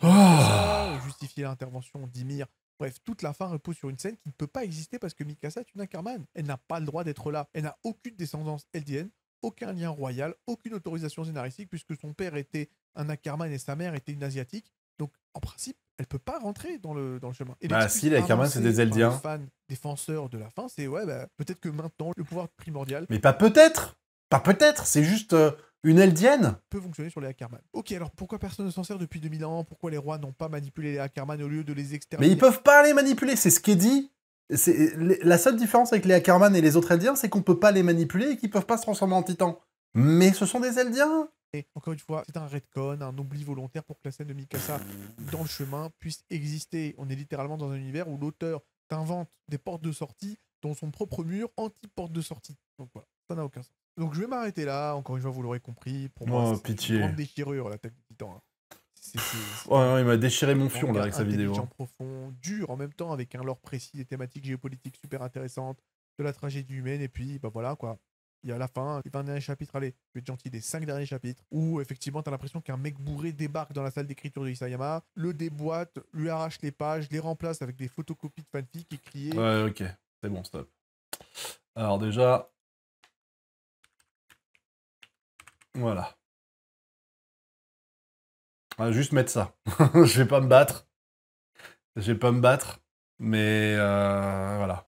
justifier l'intervention d'Ymir. Bref, toute la fin repose sur une scène qui ne peut pas exister parce que Mikasa est une Ackerman. Elle n'a pas le droit d'être là. Elle n'a aucune descendance eldienne, aucun lien royal, aucune autorisation scénaristique puisque son père était un Ackerman et sa mère était une asiatique. Donc, en principe, elle peut pas rentrer dans le chemin. Et bah si, les Ackerman, c'est des Eldiens. Les fans défenseurs de la fin, c'est ouais, bah, peut-être que maintenant, le pouvoir primordial... Mais pas peut-être! Pas peut-être, c'est juste une Eldienne! Peut fonctionner sur les Ackerman. Ok, alors pourquoi personne ne s'en sert depuis 2000 ans? Pourquoi les rois n'ont pas manipulé les Ackerman au lieu de les exterminer? Mais ils peuvent pas les manipuler, c'est ce qui est dit! La seule différence avec les Ackerman et les autres Eldiens, c'est qu'on peut pas les manipuler et qu'ils peuvent pas se transformer en titans. Mais ce sont des Eldiens! Et encore une fois, c'est un retcon, un oubli volontaire pour que la scène de Mikasa dans le chemin puisse exister. On est littéralement dans un univers où l'auteur t'invente des portes de sortie dans son propre mur anti-porte de sortie. Donc voilà, ça n'a aucun sens. Donc je vais m'arrêter là, encore une fois, vous l'aurez compris. Pour moi, Oh, c'est pitié. une grande déchirure, l'attaque des Titans. Hein. Oh, non, il m'a déchiré mon fion, là, manga avec sa vidéo. intelligent, profond, dur en même temps, avec un lore précis, des thématiques géopolitiques super intéressantes, de la tragédie humaine, et puis, bah voilà, quoi. Il y a à la fin, les 20 derniers chapitres, allez, je vais être gentil, les 5 derniers chapitres, où effectivement, t'as l'impression qu'un mec bourré débarque dans la salle d'écriture de Isayama, le déboîte, lui arrache les pages, les remplace avec des photocopies de fanfic écriées. Ouais, ok. C'est bon, stop. Alors déjà... Voilà. On va juste mettre ça. Je vais pas me battre. Je vais pas me battre. Mais voilà.